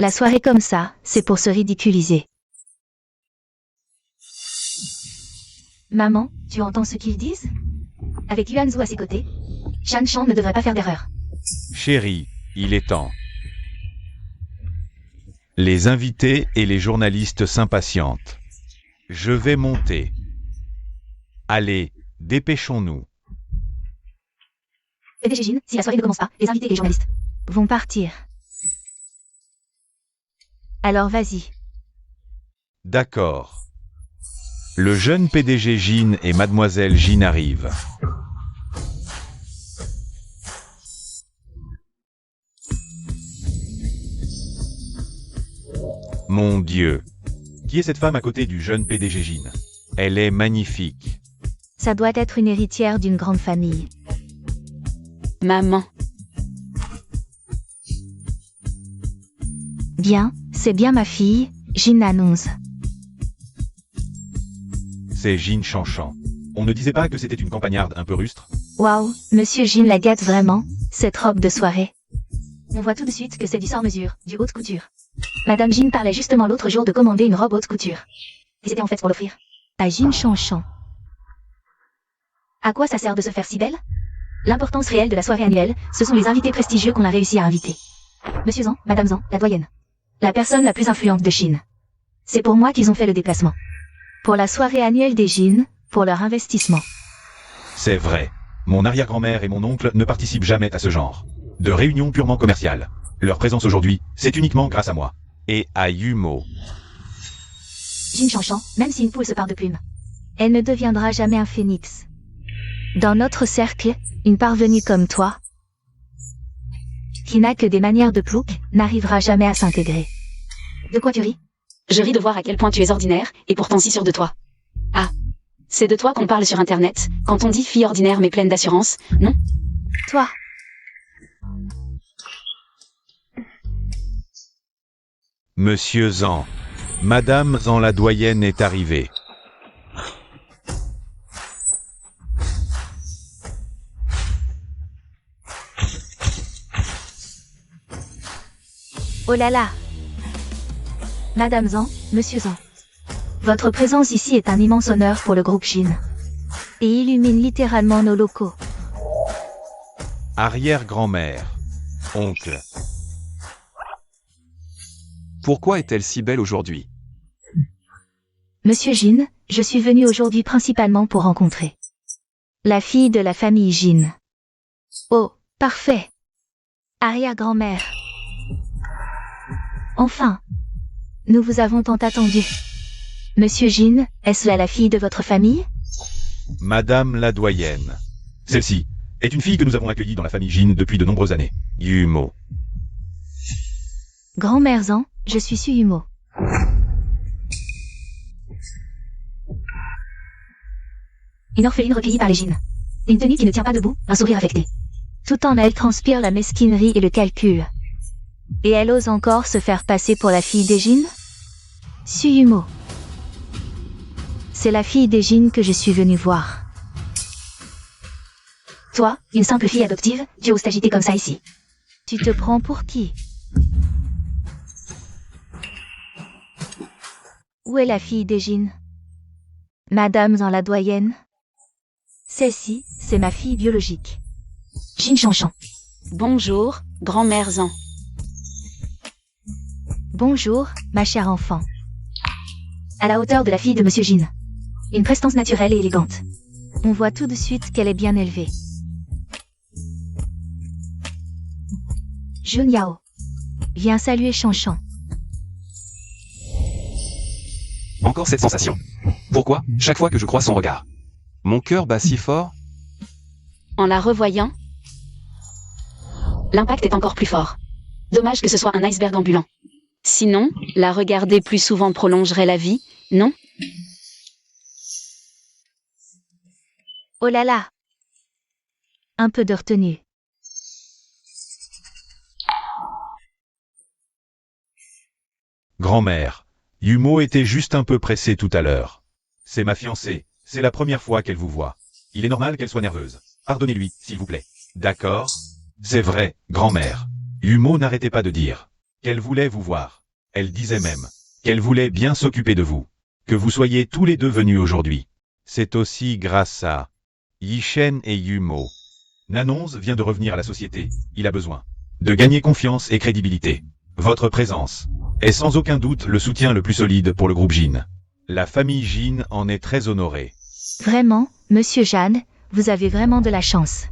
La soirée comme ça, c'est pour se ridiculiser. Maman, tu entends ce qu'ils disent? Avec Yuan Zhu à ses côtés, Shan Chan ne devrait pas faire d'erreur. Chérie, il est temps. Les invités et les journalistes s'impatientent. Je vais monter. Allez, dépêchons-nous. PDG Jin, si la soirée ne commence pas, les invités et les journalistes vont partir. Alors vas-y. D'accord. Le jeune PDG Jin et Mademoiselle Jin arrivent. Mon Dieu. Qui est cette femme à côté du jeune PDG Jin? Elle est magnifique. Ça doit être une héritière d'une grande famille. Maman. Bien, c'est bien ma fille, Jin annonce. C'est Jin Chanchan. On ne disait pas que c'était une campagnarde un peu rustre? Waouh, Monsieur Jin la gâte vraiment, cette robe de soirée. On voit tout de suite que c'est du sur-mesure, du haute couture. Madame Jin parlait justement l'autre jour de commander une robe haute couture. Et c'était en fait pour l'offrir à Jin Chanchan. À quoi ça sert de se faire si belle? L'importance réelle de la soirée annuelle, ce sont les invités prestigieux qu'on a réussi à inviter. Monsieur Zan, Madame Zan, la doyenne. La personne la plus influente de Chine. C'est pour moi qu'ils ont fait le déplacement. Pour la soirée annuelle des Jin, pour leur investissement. C'est vrai. Mon arrière-grand-mère et mon oncle ne participent jamais à ce genre de réunions purement commerciales. Leur présence aujourd'hui, c'est uniquement grâce à moi. Et à Yumo. Jin Chanchan, même si une poule se part de plumes, elle ne deviendra jamais un phénix. Dans notre cercle, une parvenue comme toi, qui n'a que des manières de plouc, n'arrivera jamais à s'intégrer. De quoi tu ris? Je ris de voir à quel point tu es ordinaire, et pourtant si sûr de toi. Ah. C'est de toi qu'on parle sur Internet, quand on dit fille ordinaire mais pleine d'assurance, non? Toi. Monsieur Zan. Madame Zan la doyenne est arrivée. Oh là là. Madame Zan, Monsieur Zan. Votre présence ici est un immense honneur pour le groupe Jin. Et illumine littéralement nos locaux. Arrière-grand-mère. Oncle. Pourquoi est-elle si belle aujourd'hui? Monsieur Jin, je suis venu aujourd'hui principalement pour rencontrer la fille de la famille Jin. Oh, parfait. Arrière-grand-mère. Enfin. Nous vous avons tant attendu. Monsieur Jin, est-ce là la fille de votre famille? Madame la doyenne. Celle-ci est une fille que nous avons accueillie dans la famille Jin depuis de nombreuses années. Yumo. Grand-mère Zan, je suis Suyumo. Une orpheline recueillie par les Jin. Une tenue qui ne tient pas debout, un sourire affecté. Tout en elle transpire la mesquinerie et le calcul. Et elle ose encore se faire passer pour la fille des Jin? Suyumo. C'est la fille des Jin que je suis venu voir. Toi, une simple fille adoptive, tu oses t'agiter comme ça ici. Tu te prends pour qui? Où est la fille des Jin? Madame Zan la doyenne? Celle-ci, c'est ma fille biologique. Jin Chanchan. Bonjour, grand-mère Zan. Bonjour, ma chère enfant. À la hauteur de la fille de Monsieur Jin. Une prestance naturelle et élégante. On voit tout de suite qu'elle est bien élevée. Jun Yao. Viens saluer Chanchan. Encore cette sensation. Pourquoi, chaque fois que je croise son regard, mon cœur bat si fort? En la revoyant, l'impact est encore plus fort. Dommage que ce soit un iceberg ambulant. Sinon, la regarder plus souvent prolongerait la vie, non? Oh là là. Un peu de retenue. Grand-mère, Yumo était juste un peu pressée tout à l'heure. C'est ma fiancée, c'est la première fois qu'elle vous voit. Il est normal qu'elle soit nerveuse. Pardonnez-lui, s'il vous plaît. D'accord? C'est vrai, grand-mère. Yumo n'arrêtait pas de dire qu'elle voulait vous voir. Elle disait même qu'elle voulait bien s'occuper de vous. Que vous soyez tous les deux venus aujourd'hui. C'est aussi grâce à Yishen et Yumo. Nanonze vient de revenir à la société. Il a besoin de gagner confiance et crédibilité. Votre présence est sans aucun doute le soutien le plus solide pour le groupe Jin. La famille Jin en est très honorée. Vraiment, Monsieur Jeanne, vous avez vraiment de la chance.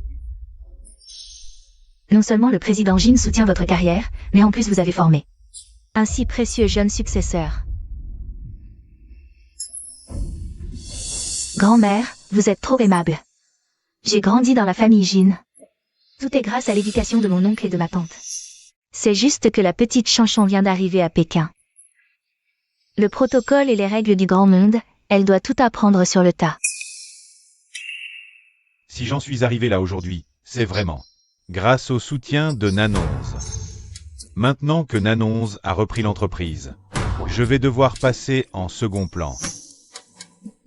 Non seulement le président Jin soutient votre carrière, mais en plus vous avez formé un si précieux jeune successeur. Grand-mère, vous êtes trop aimable. J'ai grandi dans la famille Jin. Tout est grâce à l'éducation de mon oncle et de ma tante. C'est juste que la petite Chanchon vient d'arriver à Pékin. Le protocole et les règles du grand monde, elle doit tout apprendre sur le tas. Si j'en suis arrivé là aujourd'hui, c'est vraiment grâce au soutien de Nanonze. Maintenant que Nanonze a repris l'entreprise, je vais devoir passer en second plan.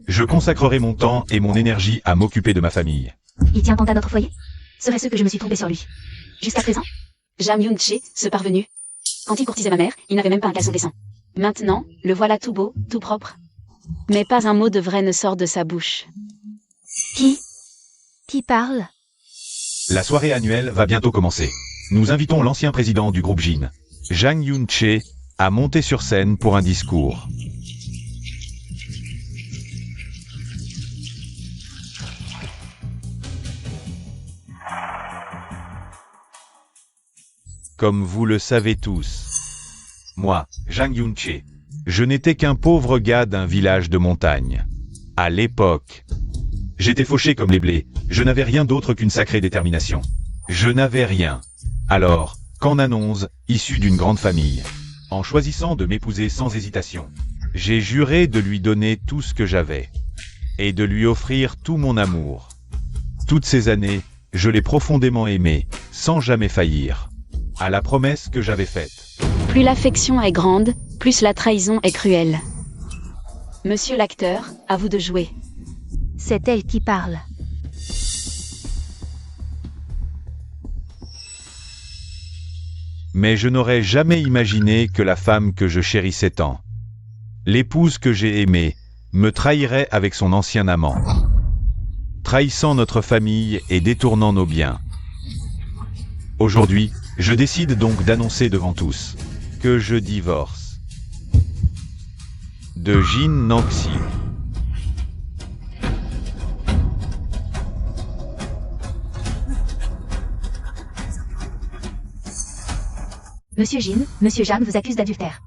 Je consacrerai mon temps et mon énergie à m'occuper de ma famille. Il tient tant à notre foyer? Serait-ce que je me suis trompée sur lui? Jusqu'à présent? Jang Yoon-che, ce parvenu. Quand il courtisait ma mère, il n'avait même pas un caleçon décent. Maintenant, le voilà tout beau, tout propre. Mais pas un mot de vrai ne sort de sa bouche. Qui parle? La soirée annuelle va bientôt commencer. Nous invitons l'ancien président du groupe Jin, Jang Yoon-che, à monter sur scène pour un discours. Comme vous le savez tous, moi, Jang Yoon-che, je n'étais qu'un pauvre gars d'un village de montagne. À l'époque, j'étais fauché comme les blés, je n'avais rien d'autre qu'une sacrée détermination. Je n'avais rien. Alors, qu'en annonce, issu d'une grande famille, en choisissant de m'épouser sans hésitation, j'ai juré de lui donner tout ce que j'avais, et de lui offrir tout mon amour. Toutes ces années, je l'ai profondément aimé, sans jamais faillir, à la promesse que j'avais faite. Plus l'affection est grande, plus la trahison est cruelle. Monsieur l'acteur, à vous de jouer. C'est elle qui parle. Mais je n'aurais jamais imaginé que la femme que je chérissais tant, l'épouse que j'ai aimée, me trahirait avec son ancien amant, trahissant notre famille et détournant nos biens. Aujourd'hui, je décide donc d'annoncer devant tous que je divorce de Jin Nangxi. Monsieur Jin, Monsieur Jeanne vous accuse d'adultère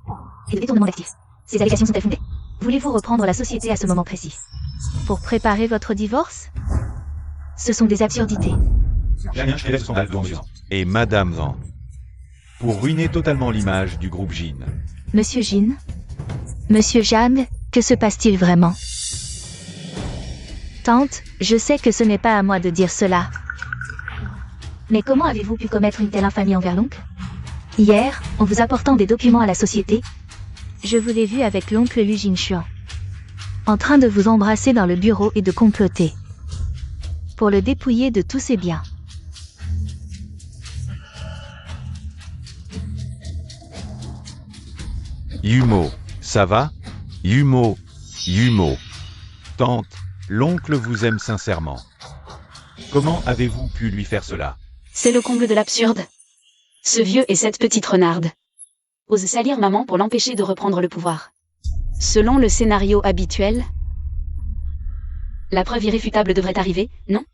et de détournement d'actifs. Ces allégations sont-elles fondées? Voulez-vous reprendre la société à ce moment précis? Pour préparer votre divorce? Ce sont des absurdités. Et Madame Zhang, pour ruiner totalement l'image du groupe Jin. Monsieur Jin? Monsieur Jeanne, que se passe-t-il vraiment? Tante, je sais que ce n'est pas à moi de dire cela. Mais comment avez-vous pu commettre une telle infamie envers l'oncle? Hier, en vous apportant des documents à la société, je vous l'ai vu avec l'oncle Lu Jinshuan, en train de vous embrasser dans le bureau et de comploter pour le dépouiller de tous ses biens. Yumo, ça va? Yumo, Yumo. Tante, l'oncle vous aime sincèrement. Comment avez-vous pu lui faire cela? C'est le comble de l'absurde. Ce vieux et cette petite renarde osent salir maman pour l'empêcher de reprendre le pouvoir. Selon le scénario habituel, la preuve irréfutable devrait arriver, non?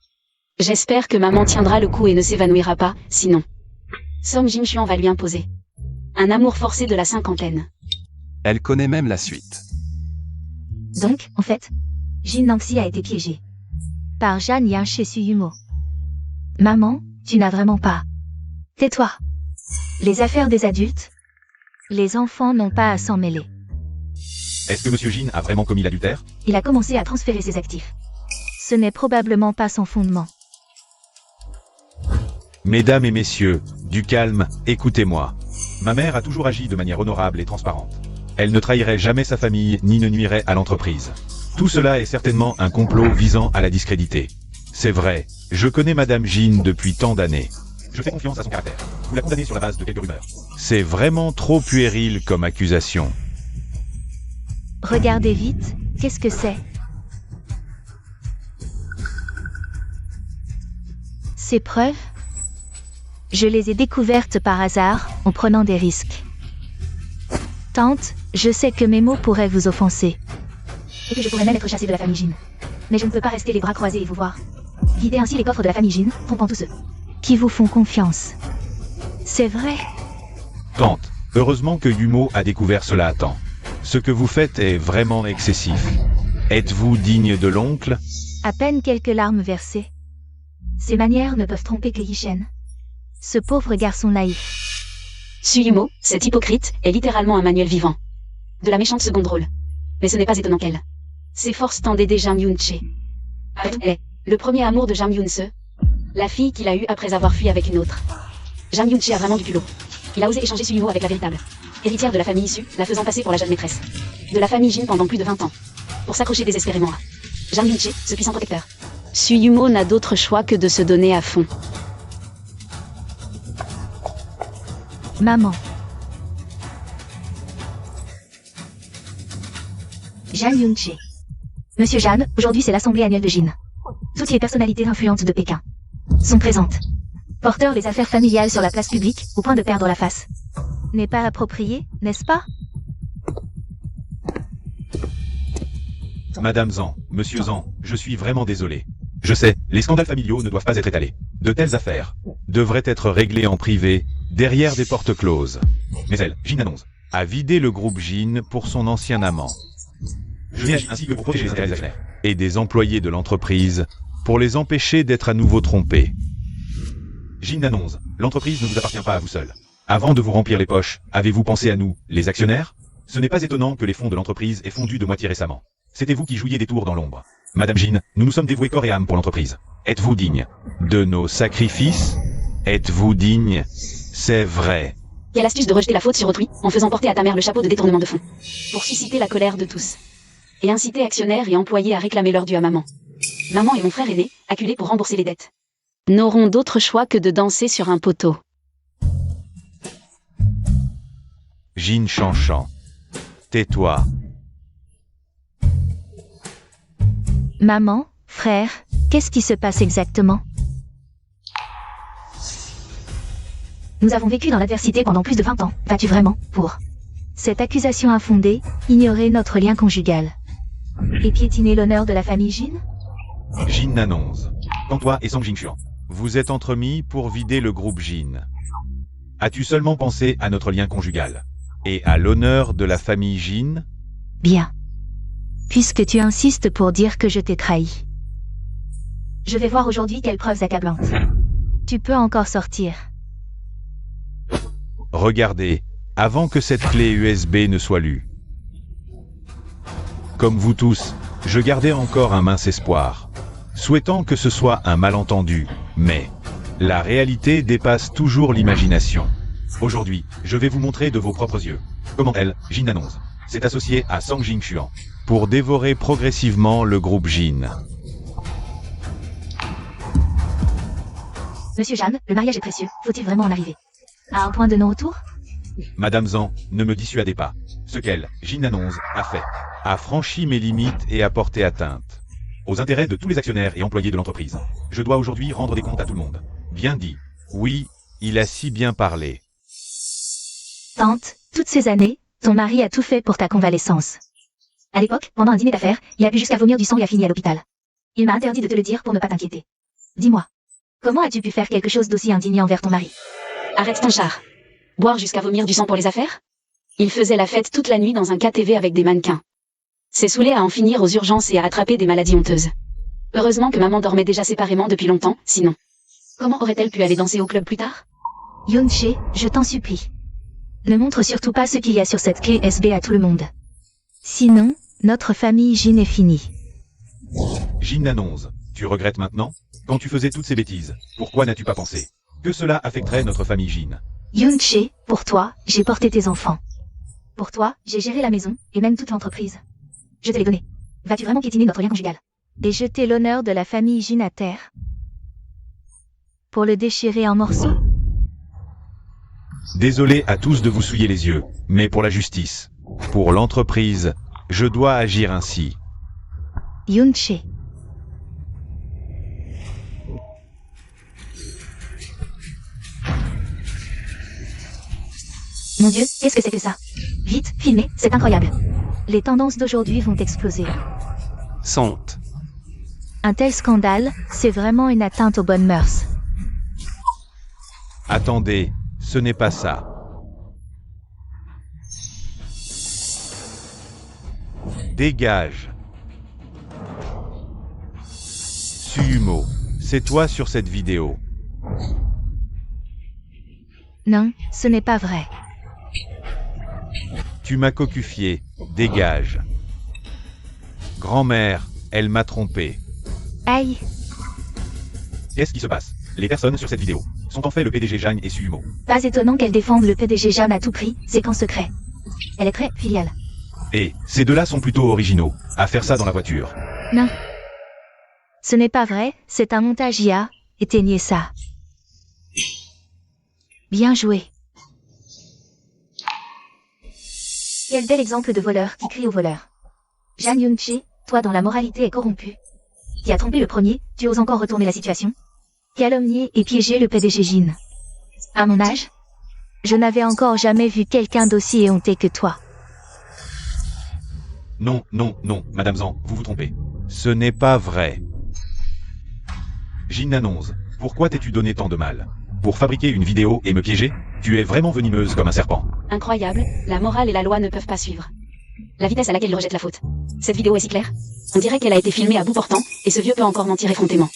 J'espère que maman tiendra le coup et ne s'évanouira pas, sinon Song Jinshuan va lui imposer un amour forcé de la cinquantaine. Elle connaît même la suite. Donc, en fait, Jin Nangxi a été piégé par Jeanne Yang chez Suyumo. Maman, tu n'as vraiment pas Tais-toi. Les affaires des adultes, les enfants n'ont pas à s'en mêler. Est-ce que Monsieur Jin a vraiment commis l'adultère? Il a commencé à transférer ses actifs. Ce n'est probablement pas son fondement. Mesdames et messieurs, du calme, écoutez-moi. Ma mère a toujours agi de manière honorable et transparente. Elle ne trahirait jamais sa famille ni ne nuirait à l'entreprise. Tout cela est certainement un complot visant à la discréditer. C'est vrai, je connais Madame Jin depuis tant d'années. Je fais confiance à son caractère. Vous la condamnez sur la base de quelques rumeurs. C'est vraiment trop puéril comme accusation. Regardez vite, qu'est-ce que c'est? Ces preuves? Je les ai découvertes par hasard, en prenant des risques. Tante, je sais que mes mots pourraient vous offenser. Et que je pourrais même être chassée de la famille Jin. Mais je ne peux pas rester les bras croisés et vous voir vider ainsi les coffres de la famille Jin, trompant tous ceux qui vous font confiance. C'est vrai. Tante, heureusement que Yumo a découvert cela à temps. Ce que vous faites est vraiment excessif. Êtes-vous digne de l'oncle? À peine quelques larmes versées. Ces manières ne peuvent tromper que Yishen. Ce pauvre garçon naïf. Suyumo, cet hypocrite, est littéralement un manuel vivant. De la méchante seconde rôle. Mais ce n'est pas étonnant qu'elle s'efforce tant d'aider Jang Yoon-che. Elle est le premier amour de Jang Yoon-se, la fille qu'il a eue après avoir fui avec une autre. Jang Yoon-che a vraiment du culot. Il a osé échanger Suyumo avec la véritable héritière de la famille issue, la faisant passer pour la jeune maîtresse de la famille Jin pendant plus de 20 ans. Pour s'accrocher désespérément à Jang Yoon-che, ce puissant protecteur. Suyumo n'a d'autre choix que de se donner à fond. Maman. Jang Yoon-che. Monsieur Jeanne, aujourd'hui c'est l'assemblée annuelle de Jin. Toutes les personnalités influentes de Pékin sont présentes. Porteurs des affaires familiales sur la place publique, au point de perdre la face. N'est pas approprié, n'est-ce pas? Madame Zhang, Monsieur Zhang, je suis vraiment désolé. Je sais, les scandales familiaux ne doivent pas être étalés. De telles affaires devraient être réglées en privé, derrière des portes closes. Mais elle, Jin annonce, a vidé le groupe Jin pour son ancien amant. Je viens ainsi que pour protéger les intérêts des actionnaires et des employés de l'entreprise, pour les empêcher d'être à nouveau trompés. Jin annonce, l'entreprise ne vous appartient pas à vous seul. Avant de vous remplir les poches, avez-vous pensé à nous, les actionnaires? Ce n'est pas étonnant que les fonds de l'entreprise aient fondu de moitié récemment. C'était vous qui jouiez des tours dans l'ombre. Madame Jin, nous nous sommes dévoués corps et âme pour l'entreprise. Êtes-vous digne de nos sacrifices? Êtes-vous digne? C'est vrai. Quelle astuce de rejeter la faute sur autrui, en faisant porter à ta mère le chapeau de détournement de fonds. Pour susciter la colère de tous. Et inciter actionnaires et employés à réclamer leur dû à maman. Maman et mon frère aîné, acculés pour rembourser les dettes, n'auront d'autre choix que de danser sur un poteau. Jin Chanchan. Tais-toi. Maman, frère, qu'est-ce qui se passe exactement? Nous avons vécu dans l'adversité pendant plus de 20 ans. Vas-tu vraiment, pour cette accusation infondée, ignorer notre lien conjugal et piétiner l'honneur de la famille Jin? Jin annonce. Quand toi et Sang Jingxuan, vous êtes entremis pour vider le groupe Jin. As-tu seulement pensé à notre lien conjugal et à l'honneur de la famille Jin? Bien. Puisque tu insistes pour dire que je t'ai trahi. Je vais voir aujourd'hui quelles preuves accablantes. Tu peux encore sortir. Regardez, avant que cette clé USB ne soit lue. Comme vous tous, je gardais encore un mince espoir, souhaitant que ce soit un malentendu, mais la réalité dépasse toujours l'imagination. Aujourd'hui, je vais vous montrer de vos propres yeux comment elle, Jin annonce, s'est associée à Sang Jingxuan pour dévorer progressivement le groupe Jin. Monsieur Jeanne, le mariage est précieux. Faut-il vraiment en arriver à un point de non-retour? Madame Zhang, ne me dissuadez pas. Ce qu'elle, Jin annonce, a fait, a franchi mes limites et a porté atteinte aux intérêts de tous les actionnaires et employés de l'entreprise. Je dois aujourd'hui rendre des comptes à tout le monde. Bien dit. Oui, il a si bien parlé. Tante, toutes ces années, ton mari a tout fait pour ta convalescence. À l'époque, pendant un dîner d'affaires, il a bu jusqu'à vomir du sang et a fini à l'hôpital. Il m'a interdit de te le dire pour ne pas t'inquiéter. Dis-moi, comment as-tu pu faire quelque chose d'aussi indigne envers ton mari? Arrête ton char. Boire jusqu'à vomir du sang pour les affaires? Il faisait la fête toute la nuit dans un KTV avec des mannequins. C'est saoulé à en finir aux urgences et à attraper des maladies honteuses. Heureusement que maman dormait déjà séparément depuis longtemps, sinon. Comment aurait-elle pu aller danser au club plus tard? Yoon-chae, je t'en supplie. Ne montre surtout pas ce qu'il y a sur cette clé USB à tout le monde. Sinon, notre famille Jin est finie. Jin annonce. Tu regrettes maintenant? Quand tu faisais toutes ces bêtises, pourquoi n'as-tu pas pensé que cela affecterait notre famille Jin? Yoon-chae, pour toi, j'ai porté tes enfants. Pour toi, j'ai géré la maison, et même toute l'entreprise. Je te l'ai donné. Vas-tu vraiment piétiner notre lien conjugal? Et jeter l'honneur de la famille Jin à terre? Pour le déchirer en morceaux? Désolé à tous de vous souiller les yeux, mais pour la justice, pour l'entreprise, je dois agir ainsi. Yoon-chae. Mon Dieu, qu'est-ce que c'est que ça? Vite, filmez, c'est incroyable. Les tendances d'aujourd'hui vont exploser. Sans honte. Un tel scandale, c'est vraiment une atteinte aux bonnes mœurs. Attendez, ce n'est pas ça. Dégage. Sumo, c'est toi sur cette vidéo. Non, ce n'est pas vrai. Tu m'as cocufié, dégage. Grand-mère, elle m'a trompé. Aïe, Qu'est-ce qui se passe? Les personnes sur cette vidéo sont en fait le PDG Jang et Sumo. pas étonnant qu'elle défende le PDG Jam à tout prix, c'est qu'en secret. Elle est très filiale. Et ces deux-là sont plutôt originaux, à faire ça dans la voiture. Non. Ce n'est pas vrai, c'est un montage IA, éteignez ça. Bien joué. Quel bel exemple de voleur qui crie au voleur. Jang Yoon-chae, toi dont la moralité est corrompue. Qui a trompé le premier, tu oses encore retourner la situation? Calomnier et piéger le PDG Jin. À mon âge, je n'avais encore jamais vu quelqu'un d'aussi éhonté que toi. Non, non, non, Madame Zhang, vous vous trompez. Ce n'est pas vrai. Jin annonce. Pourquoi t'es-tu donné tant de mal? Pour fabriquer une vidéo et me piéger? Tu es vraiment venimeuse comme un serpent. Incroyable, la morale et la loi ne peuvent pas suivre. La vitesse à laquelle il rejette la faute. Cette vidéo est si claire. On dirait qu'elle a été filmée à bout portant, et ce vieux peut encore mentir effrontément.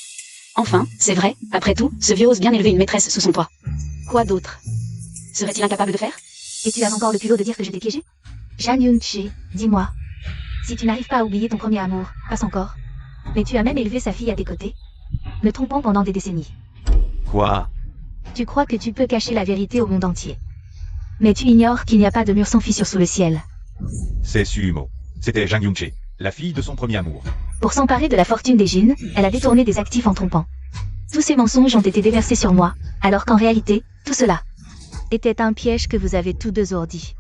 Enfin, c'est vrai, après tout, ce vieux ose bien élever une maîtresse sous son toit. Quoi d'autre serait-il incapable de faire? Et tu as encore le culot de dire que je t'ai piégé? Jang Yoon-chae, dis-moi. Si tu n'arrives pas à oublier ton premier amour, passe encore. Mais tu as même élevé sa fille à tes côtés, me trompant pendant des décennies. Quoi? Tu crois que tu peux cacher la vérité au monde entier. Mais tu ignores qu'il n'y a pas de mur sans fissure sous le ciel. C'est Sumo. C'était Jang Yoon-chae, la fille de son premier amour. Pour s'emparer de la fortune des Jin, elle a détourné des actifs en trompant. Tous ces mensonges ont été déversés sur moi, alors qu'en réalité, tout cela était un piège que vous avez tous deux ourdi.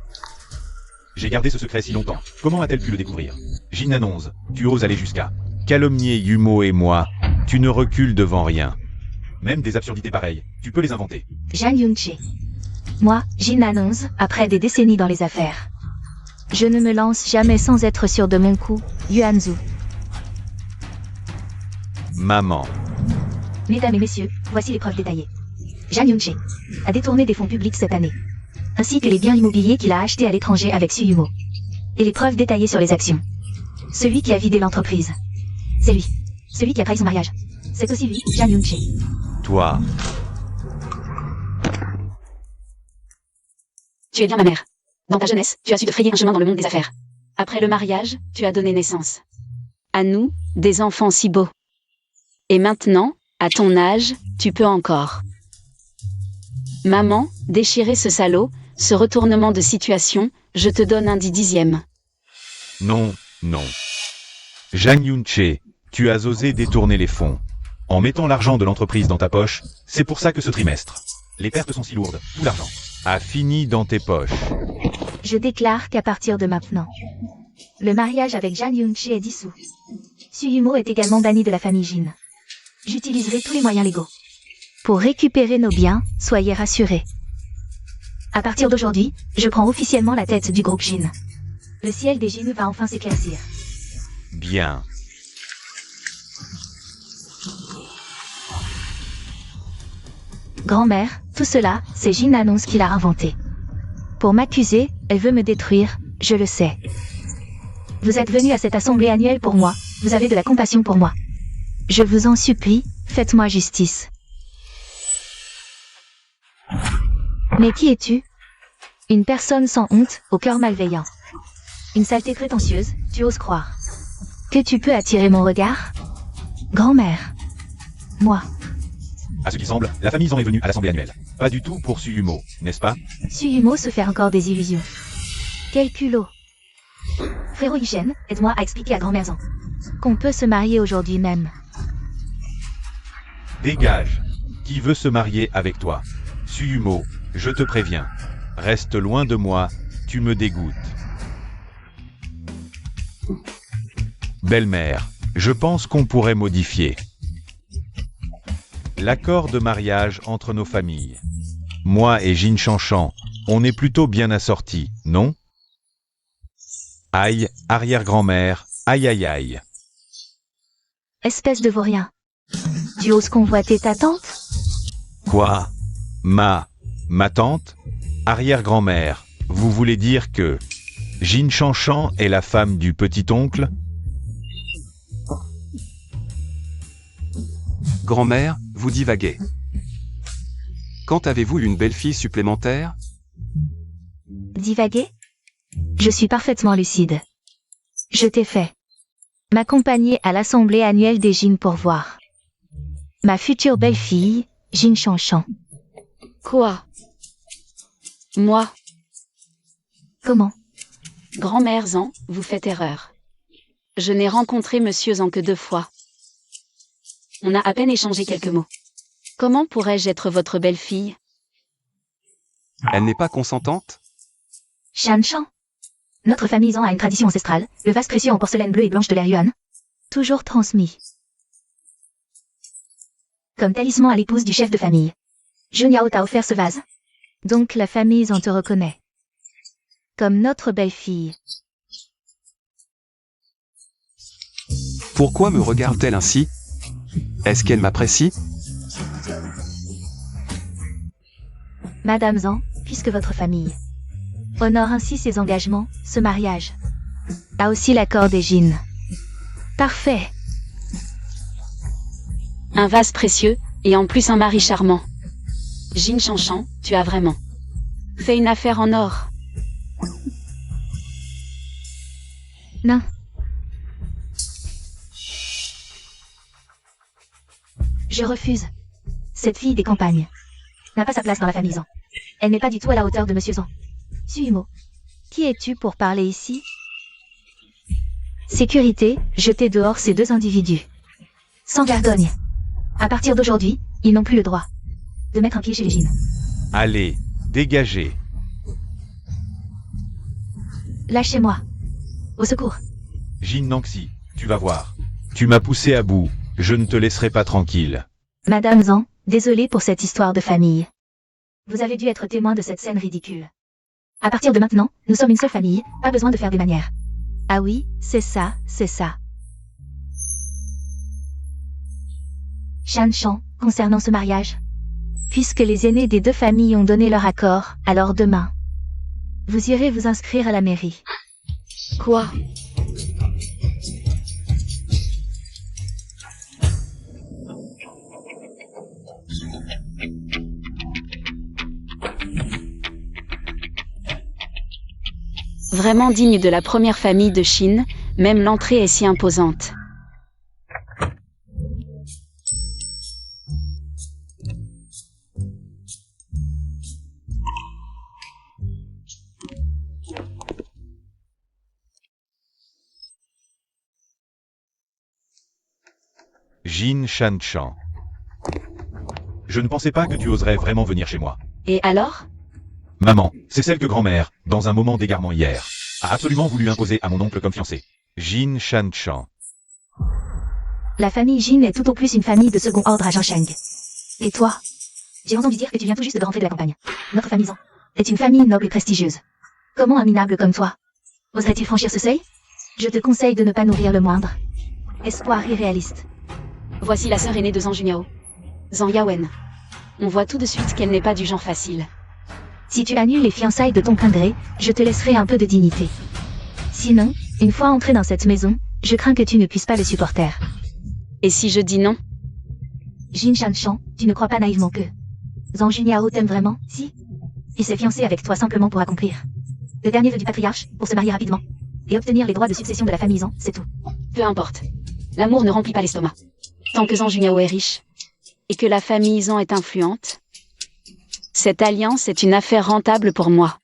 J'ai gardé ce secret si longtemps. Comment a-t-elle pu le découvrir? Jin annonce. Tu oses aller jusqu'à calomnier Yumo et moi. Tu ne recules devant rien. Même des absurdités pareilles, tu peux les inventer. Jang Yoon-chae. Moi, Jin annonce, après des décennies dans les affaires. Je ne me lance jamais sans être sûr de mon coup, Yuanzu. Maman. Mesdames et messieurs, voici les preuves détaillées. Jang Yoon-chae a détourné des fonds publics cette année, ainsi que les biens immobiliers qu'il a achetés à l'étranger avec Suyumo. Et les preuves détaillées sur les actions. Celui qui a vidé l'entreprise. C'est lui. Celui qui a trahi son mariage. C'est aussi lui, Jang Yoon-chae. Toi. Tu es bien ma mère. Dans ta jeunesse, tu as su te frayer un chemin dans le monde des affaires. Après le mariage, tu as donné naissance. À nous, des enfants si beaux. Et maintenant, à ton âge, tu peux encore. Maman, déchirer ce salaud, ce retournement de situation, je te donne un 10/10. Non, non. Jang Yoon-chae, tu as osé détourner les fonds. En mettant l'argent de l'entreprise dans ta poche, c'est pour ça que ce trimestre, les pertes sont si lourdes, tout l'argent a fini dans tes poches. Je déclare qu'à partir de maintenant, le mariage avec Jang Yoon-chae est dissous. Suyumo est également banni de la famille Jin. J'utiliserai tous les moyens légaux. Pour récupérer nos biens, soyez rassurés. À partir d'aujourd'hui, je prends officiellement la tête du groupe Jin. Le ciel des Jin va enfin s'éclaircir. Bien. Grand-mère, tout cela, c'est Jin annonce qui l'a inventé. Pour m'accuser, elle veut me détruire, je le sais. Vous êtes venu à cette assemblée annuelle pour moi, vous avez de la compassion pour moi. Je vous en supplie, faites-moi justice. Mais qui es-tu? Une personne sans honte, au cœur malveillant. Une saleté prétentieuse, tu oses croire. Que tu peux attirer mon regard? Grand-mère. Moi. À ce qui semble, la famille Zan est venue à l'assemblée annuelle. Pas du tout pour Suyumo, n'est-ce pas? Suyumo se fait encore des illusions. Quel culot. Frérot Yushen, aide-moi à expliquer à grand-mère Zan qu'on peut se marier aujourd'hui même. Dégage. Qui veut se marier avec toi? Suyumo, je te préviens. Reste loin de moi, tu me dégoûtes. Belle-mère, je pense qu'on pourrait modifier l'accord de mariage entre nos familles. Moi et Jin Chanchan, on est plutôt bien assortis, non? Aïe, arrière-grand-mère, aïe aïe aïe. Espèce de vaurien. Tu oses convoiter ta tante? Quoi? Ma tante? Arrière-grand-mère, vous voulez dire que Jin Chanchan est la femme du petit-oncle? Grand-mère, vous divaguez. Quand avez-vous une belle-fille supplémentaire? Divaguer? Je suis parfaitement lucide. Je t'ai fait m'accompagner à l'assemblée annuelle des Jin pour voir ma future belle-fille, Jin Chanchan. Quoi? Moi? Comment? Grand-mère Zan, vous faites erreur. Je n'ai rencontré Monsieur Zan que 2 fois. On a à peine échangé quelques mots. Comment pourrais-je être votre belle-fille? Elle n'est pas consentante? Chanchan. Notre famille Zan a une tradition ancestrale, le vase précieux en porcelaine bleue et blanche de l'air Yuan. Toujours transmis comme talisman à l'épouse du chef de famille. Jun Yao t'a offert ce vase. Donc la famille Zan te reconnaît comme notre belle-fille. Pourquoi me regarde-t-elle ainsi? Est-ce qu'elle m'apprécie? Madame Zan, puisque votre famille honore ainsi ses engagements, ce mariage a aussi l'accord des Jin. Parfait. Un vase précieux, et en plus un mari charmant. Jin Chanchan, tu as vraiment fait une affaire en or. Non. Je refuse. Cette fille des campagnes n'a pas sa place dans la famille Zan. Elle n'est pas du tout à la hauteur de Monsieur Zan. Suyumo, qui es-tu pour parler ici? Sécurité, jetez dehors ces 2 individus. Sans vergogne. À partir d'aujourd'hui, ils n'ont plus le droit de mettre un pied chez les Jin. Allez, dégagez. Lâchez-moi. Au secours. Jin Nangxi, tu vas voir. Tu m'as poussé à bout, je ne te laisserai pas tranquille. Madame Zan, désolée pour cette histoire de famille. Vous avez dû être témoin de cette scène ridicule. À partir de maintenant, nous sommes une seule famille, pas besoin de faire des manières. Ah oui, c'est ça, c'est ça. Chanchan, concernant ce mariage. Puisque les aînés des 2 familles ont donné leur accord, alors demain, vous irez vous inscrire à la mairie. Quoi? Vraiment digne de la première famille de Chine, même l'entrée est si imposante. Jin Chanchan. Je ne pensais pas que tu oserais vraiment venir chez moi. Et alors? Maman, c'est celle que grand-mère, dans un moment d'égarement hier, a absolument voulu imposer à mon oncle comme fiancé. Jin Chanchan. La famille Jin est tout au plus une famille de second ordre à Jinsheng. Et toi? J'ai entendu dire que tu viens tout juste de rentrer de la campagne. Notre famille Zan est une famille noble et prestigieuse. Comment un minable comme toi oserait-il franchir ce seuil? Je te conseille de ne pas nourrir le moindre espoir irréaliste. Voici la sœur aînée de Zan Juniao. Zan Yawen. On voit tout de suite qu'elle n'est pas du genre facile. Si tu annules les fiançailles de ton plein gré, je te laisserai un peu de dignité. Sinon, une fois entré dans cette maison, je crains que tu ne puisses pas le supporter. Et si je dis non? Jin Chanchan, tu ne crois pas naïvement que Zan Juniao t'aime vraiment, si? Il s'est fiancé avec toi simplement pour accomplir le dernier vœu du patriarche, pour se marier rapidement. Et obtenir les droits de succession de la famille Zan, c'est tout. Peu importe. L'amour ne remplit pas l'estomac. Tant que Zhang Junyao est riche, et que la famille Zan est influente, cette alliance est une affaire rentable pour moi.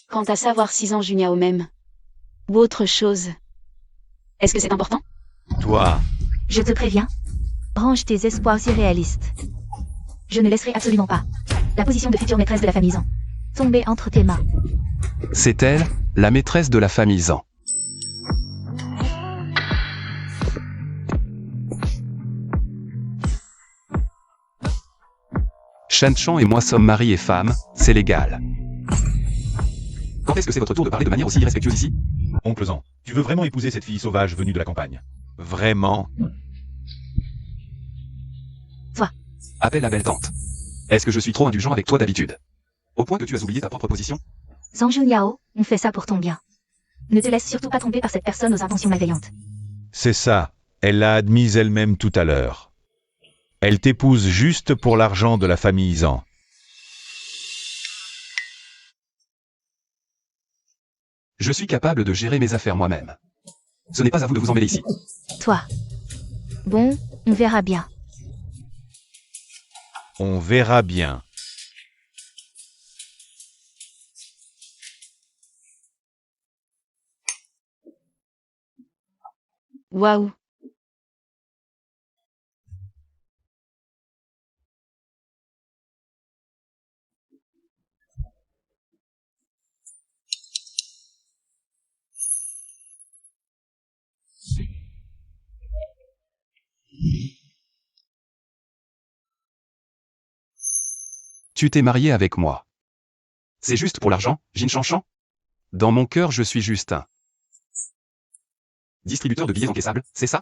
Quant à savoir si Zhang Junyao m'aime, ou autre chose, est-ce que c'est important? Toi, Je te préviens. Range tes espoirs irréalistes. Je ne laisserai absolument pas la position de future maîtresse de la famille Zan tomber entre tes mains. C'est elle, la maîtresse de la famille Zan. Shan Chan et moi sommes mari et femme, c'est légal. Quand est-ce que c'est votre tour de parler de manière aussi irrespectueuse ici? oncle Zan, tu veux vraiment épouser cette fille sauvage venue de la campagne? Vraiment? Appelle la belle tante. Est-ce que je suis trop indulgent avec toi d'habitude? Au point que tu as oublié ta propre position? Zhang Junyao, on fait ça pour ton bien. Ne te laisse surtout pas tromper par cette personne aux intentions malveillantes. C'est ça, elle l'a admise elle-même tout à l'heure. Elle t'épouse juste pour l'argent de la famille Zan. Je suis capable de gérer mes affaires moi-même. Ce n'est pas à vous de vous emmêler ici. Toi. Bon, on verra bien. On verra bien. Waouh. Tu t'es marié avec moi. C'est juste pour l'argent, Jin Chanchan? Dans mon cœur, je suis juste un distributeur de billets encaissables, c'est ça?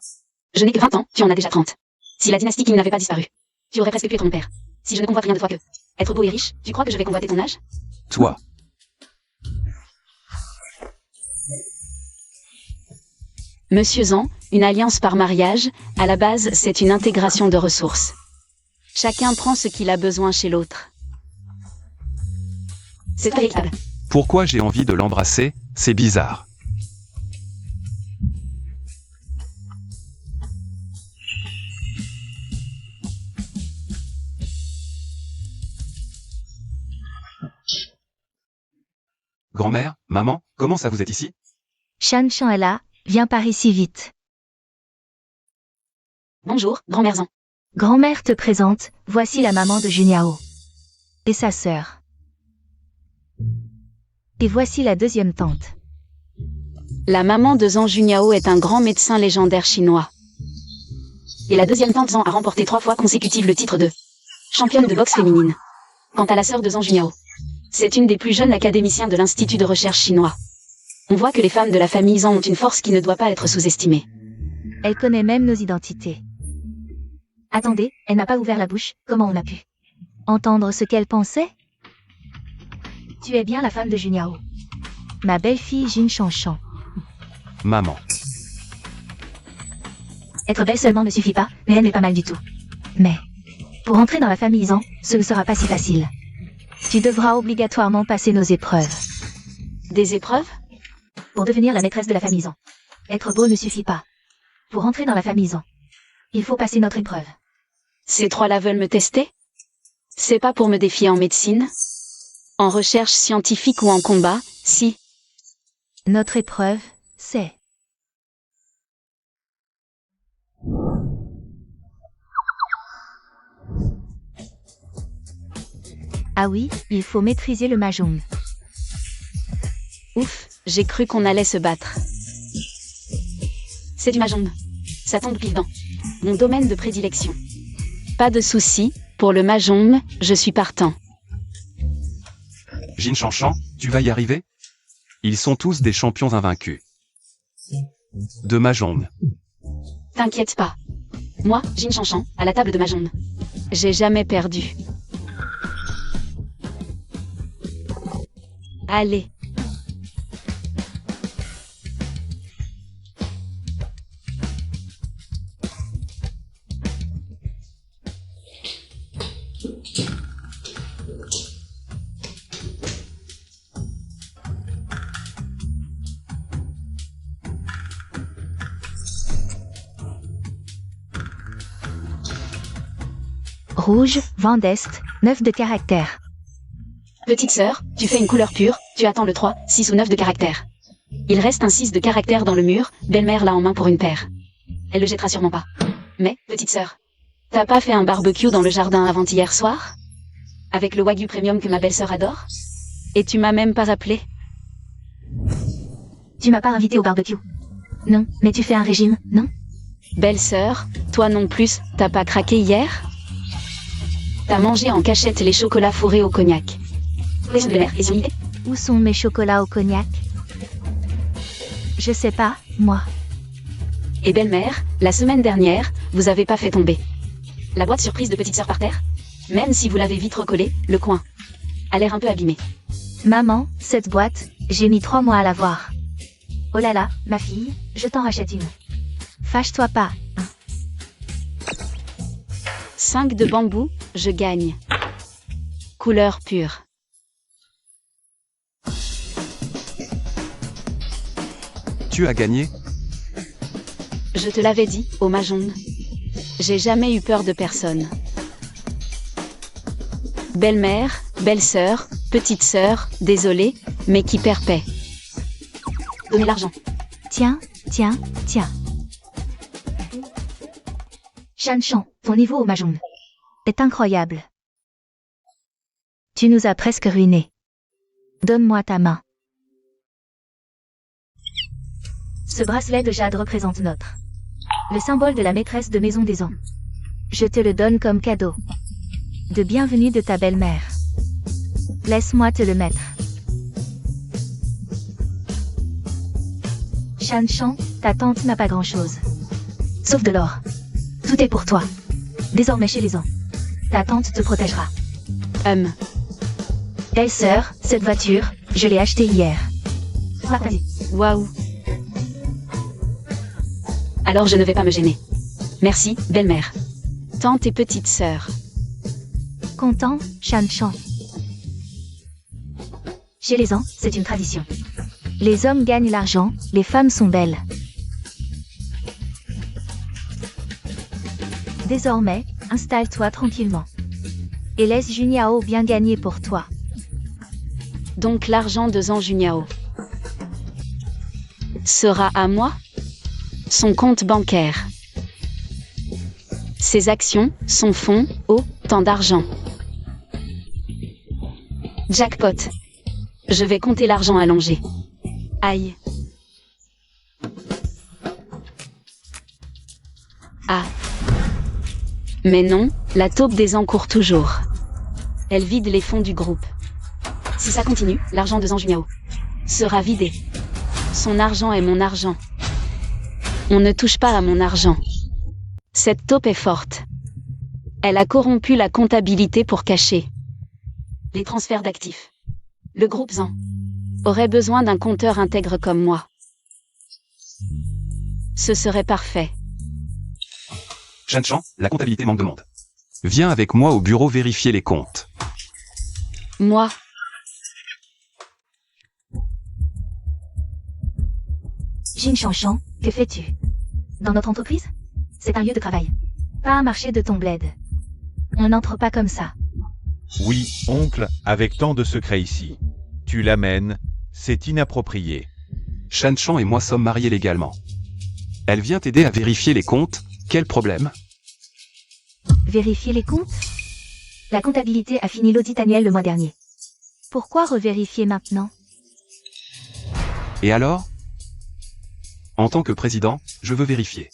Je n'ai que 20 ans, tu en as déjà 30. Si la dynastie Qing n'avait pas disparu, tu aurais presque pu être mon père. Si je ne convoite rien de toi que être beau et riche, tu crois que je vais convoiter ton âge? Toi. Monsieur Zan, une alliance par mariage, à la base, c'est une intégration de ressources. Chacun prend ce qu'il a besoin chez l'autre. C'est pas équitable. Pourquoi j'ai envie de l'embrasser? C'est bizarre. Grand-mère, maman, comment ça vous êtes ici? Shan Chan est là, viens par ici vite. Bonjour, grand-mère Zan. Grand-mère te présente, voici la maman de Junyao. Et sa sœur. Et voici la deuxième tante. La maman de Zhang Junyao est un grand médecin légendaire chinois. Et la deuxième tante Zan a remporté 3 fois consécutive le titre de championne de boxe féminine. Quant à la sœur de Zhang Junyao, c'est une des plus jeunes académiciens de l'Institut de recherche chinois. On voit que les femmes de la famille Zan ont une force qui ne doit pas être sous-estimée. Elle connaît même nos identités. Attendez, elle n'a pas ouvert la bouche, comment on a pu entendre ce qu'elle pensait? Tu es bien la femme de Junyao. Ma belle-fille Jin Chanchan. Maman. Être belle seulement ne suffit pas, mais elle n'est pas mal du tout. Mais, pour entrer dans la famille Zan, ce ne sera pas si facile. Tu devras obligatoirement passer nos épreuves. Des épreuves? Pour devenir la maîtresse de la famille Zan. Être beau ne suffit pas. Pour entrer dans la famille Zan, il faut passer notre épreuve. Ces 3-là veulent me tester? C'est pas pour me défier en médecine? En recherche scientifique ou en combat, si. Notre épreuve, c'est... Ah oui, il faut maîtriser le mahjong. Ouf, j'ai cru qu'on allait se battre. C'est du mahjong. Ça tombe pile dans mon domaine de prédilection. Pas de souci, pour le mahjong, je suis partant. Jin Chanchan, tu vas y arriver? Ils sont tous des champions invaincus. De mahjong. T'inquiète pas. Moi, Jin Chanchan, à la table de mahjong. J'ai jamais perdu. Allez. rouge, vent d'Est, 9 de caractère. Petite sœur, tu fais une couleur pure, tu attends le 3, 6 ou 9 de caractère. Il reste un 6 de caractère dans le mur, belle-mère l'a en main pour une paire. Elle le jettera sûrement pas. Mais, petite sœur, t'as pas fait un barbecue dans le jardin avant-hier soir? Avec le Wagyu Premium que ma belle-sœur adore? Et tu m'as même pas rappelé? Tu m'as pas invité au barbecue. Non, mais tu fais un régime, non? Belle-sœur, toi non plus, t'as pas craqué hier? T'as mangé en cachette les chocolats fourrés au cognac. Où sont mes chocolats au cognac? Je sais pas, moi. Et belle-mère, la semaine dernière, vous avez pas fait tomber la boîte surprise de petite sœur par terre? Même si vous l'avez vite recollée, le coin a l'air un peu abîmé. Maman, cette boîte, j'ai mis 3 mois à la voir. Oh là là, ma fille, je t'en rachète une. Fâche-toi pas, hein. 5 de bambou, je gagne. Couleur pure. Tu as gagné? Je te l'avais dit, ô Mahjong. J'ai jamais eu peur de personne. Belle-mère, belle-sœur, petite sœur, désolée, mais qui perd paix. Donnez l'argent. Tiens, tiens, tiens. Shanshan, ton niveau au Mahjong est incroyable. Tu nous as presque ruinés. Donne-moi ta main. Ce bracelet de jade représente le symbole de la maîtresse de maison des ans. Je te le donne comme cadeau de bienvenue de ta belle-mère. Laisse-moi te le mettre. Shanshan, ta tante n'a pas grand-chose. Sauf de l'or. Tout est pour toi. Désormais chez les ans. Ta tante te protégera. Hey sœur, cette voiture, je l'ai achetée hier. Partagez. Waouh. Alors je ne vais pas me gêner. Merci, belle-mère. Tante et petite sœur. Content, Shanshan. Chez les ans, c'est une tradition. Les hommes gagnent l'argent, les femmes sont belles. Désormais, installe-toi tranquillement. Et laisse Juniao bien gagner pour toi. Donc l'argent de Zhang Juniao sera à moi? Son compte bancaire, ses actions, son fonds, tant d'argent. Jackpot. Je vais compter l'argent allongé. Aïe. Ah. Mais non, la taupe des ans court toujours. Elle vide les fonds du groupe. Si ça continue, l'argent de Zhang Juniao sera vidé. Son argent est mon argent. On ne touche pas à mon argent. Cette taupe est forte. Elle a corrompu la comptabilité pour cacher les transferts d'actifs. Le groupe Zhang aurait besoin d'un compteur intègre comme moi. Ce serait parfait. Shanshan, la comptabilité manque de monde. Viens avec moi au bureau vérifier les comptes. Moi. Jin Shanshan, que fais-tu? Dans notre entreprise? C'est un lieu de travail. Pas un marché de ton bled. On n'entre pas comme ça. Oui, oncle, avec tant de secrets ici. Tu l'amènes, c'est inapproprié. Shanshan et moi sommes mariés légalement. Elle vient t'aider à vérifier les comptes, quel problème? Vérifier les comptes? La comptabilité a fini l'audit annuel le mois dernier. Pourquoi revérifier maintenant? Et alors? En tant que président, je veux vérifier.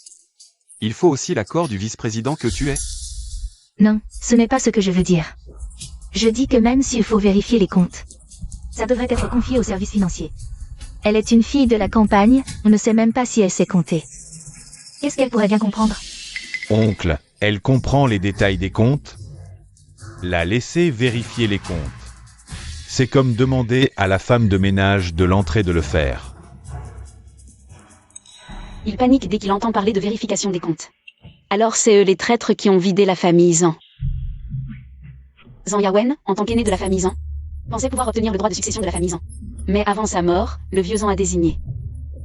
Il faut aussi l'accord du vice-président que tu es. Non, ce n'est pas ce que je veux dire. Je dis que même s'il faut vérifier les comptes, ça devrait être confié au service financier. Elle est une fille de la campagne, on ne sait même pas si elle sait compter. Qu'est-ce qu'elle pourrait bien comprendre? Oncle, elle comprend les détails des comptes? La laisser vérifier les comptes. C'est comme demander à la femme de ménage de l'entrée de le faire. Il panique dès qu'il entend parler de vérification des comptes. Alors c'est eux les traîtres qui ont vidé la famille Zhang. Zhang Yawen, en tant qu'aîné de la famille Zhang, pensait pouvoir obtenir le droit de succession de la famille Zhang. Mais avant sa mort, le vieux Zhang a désigné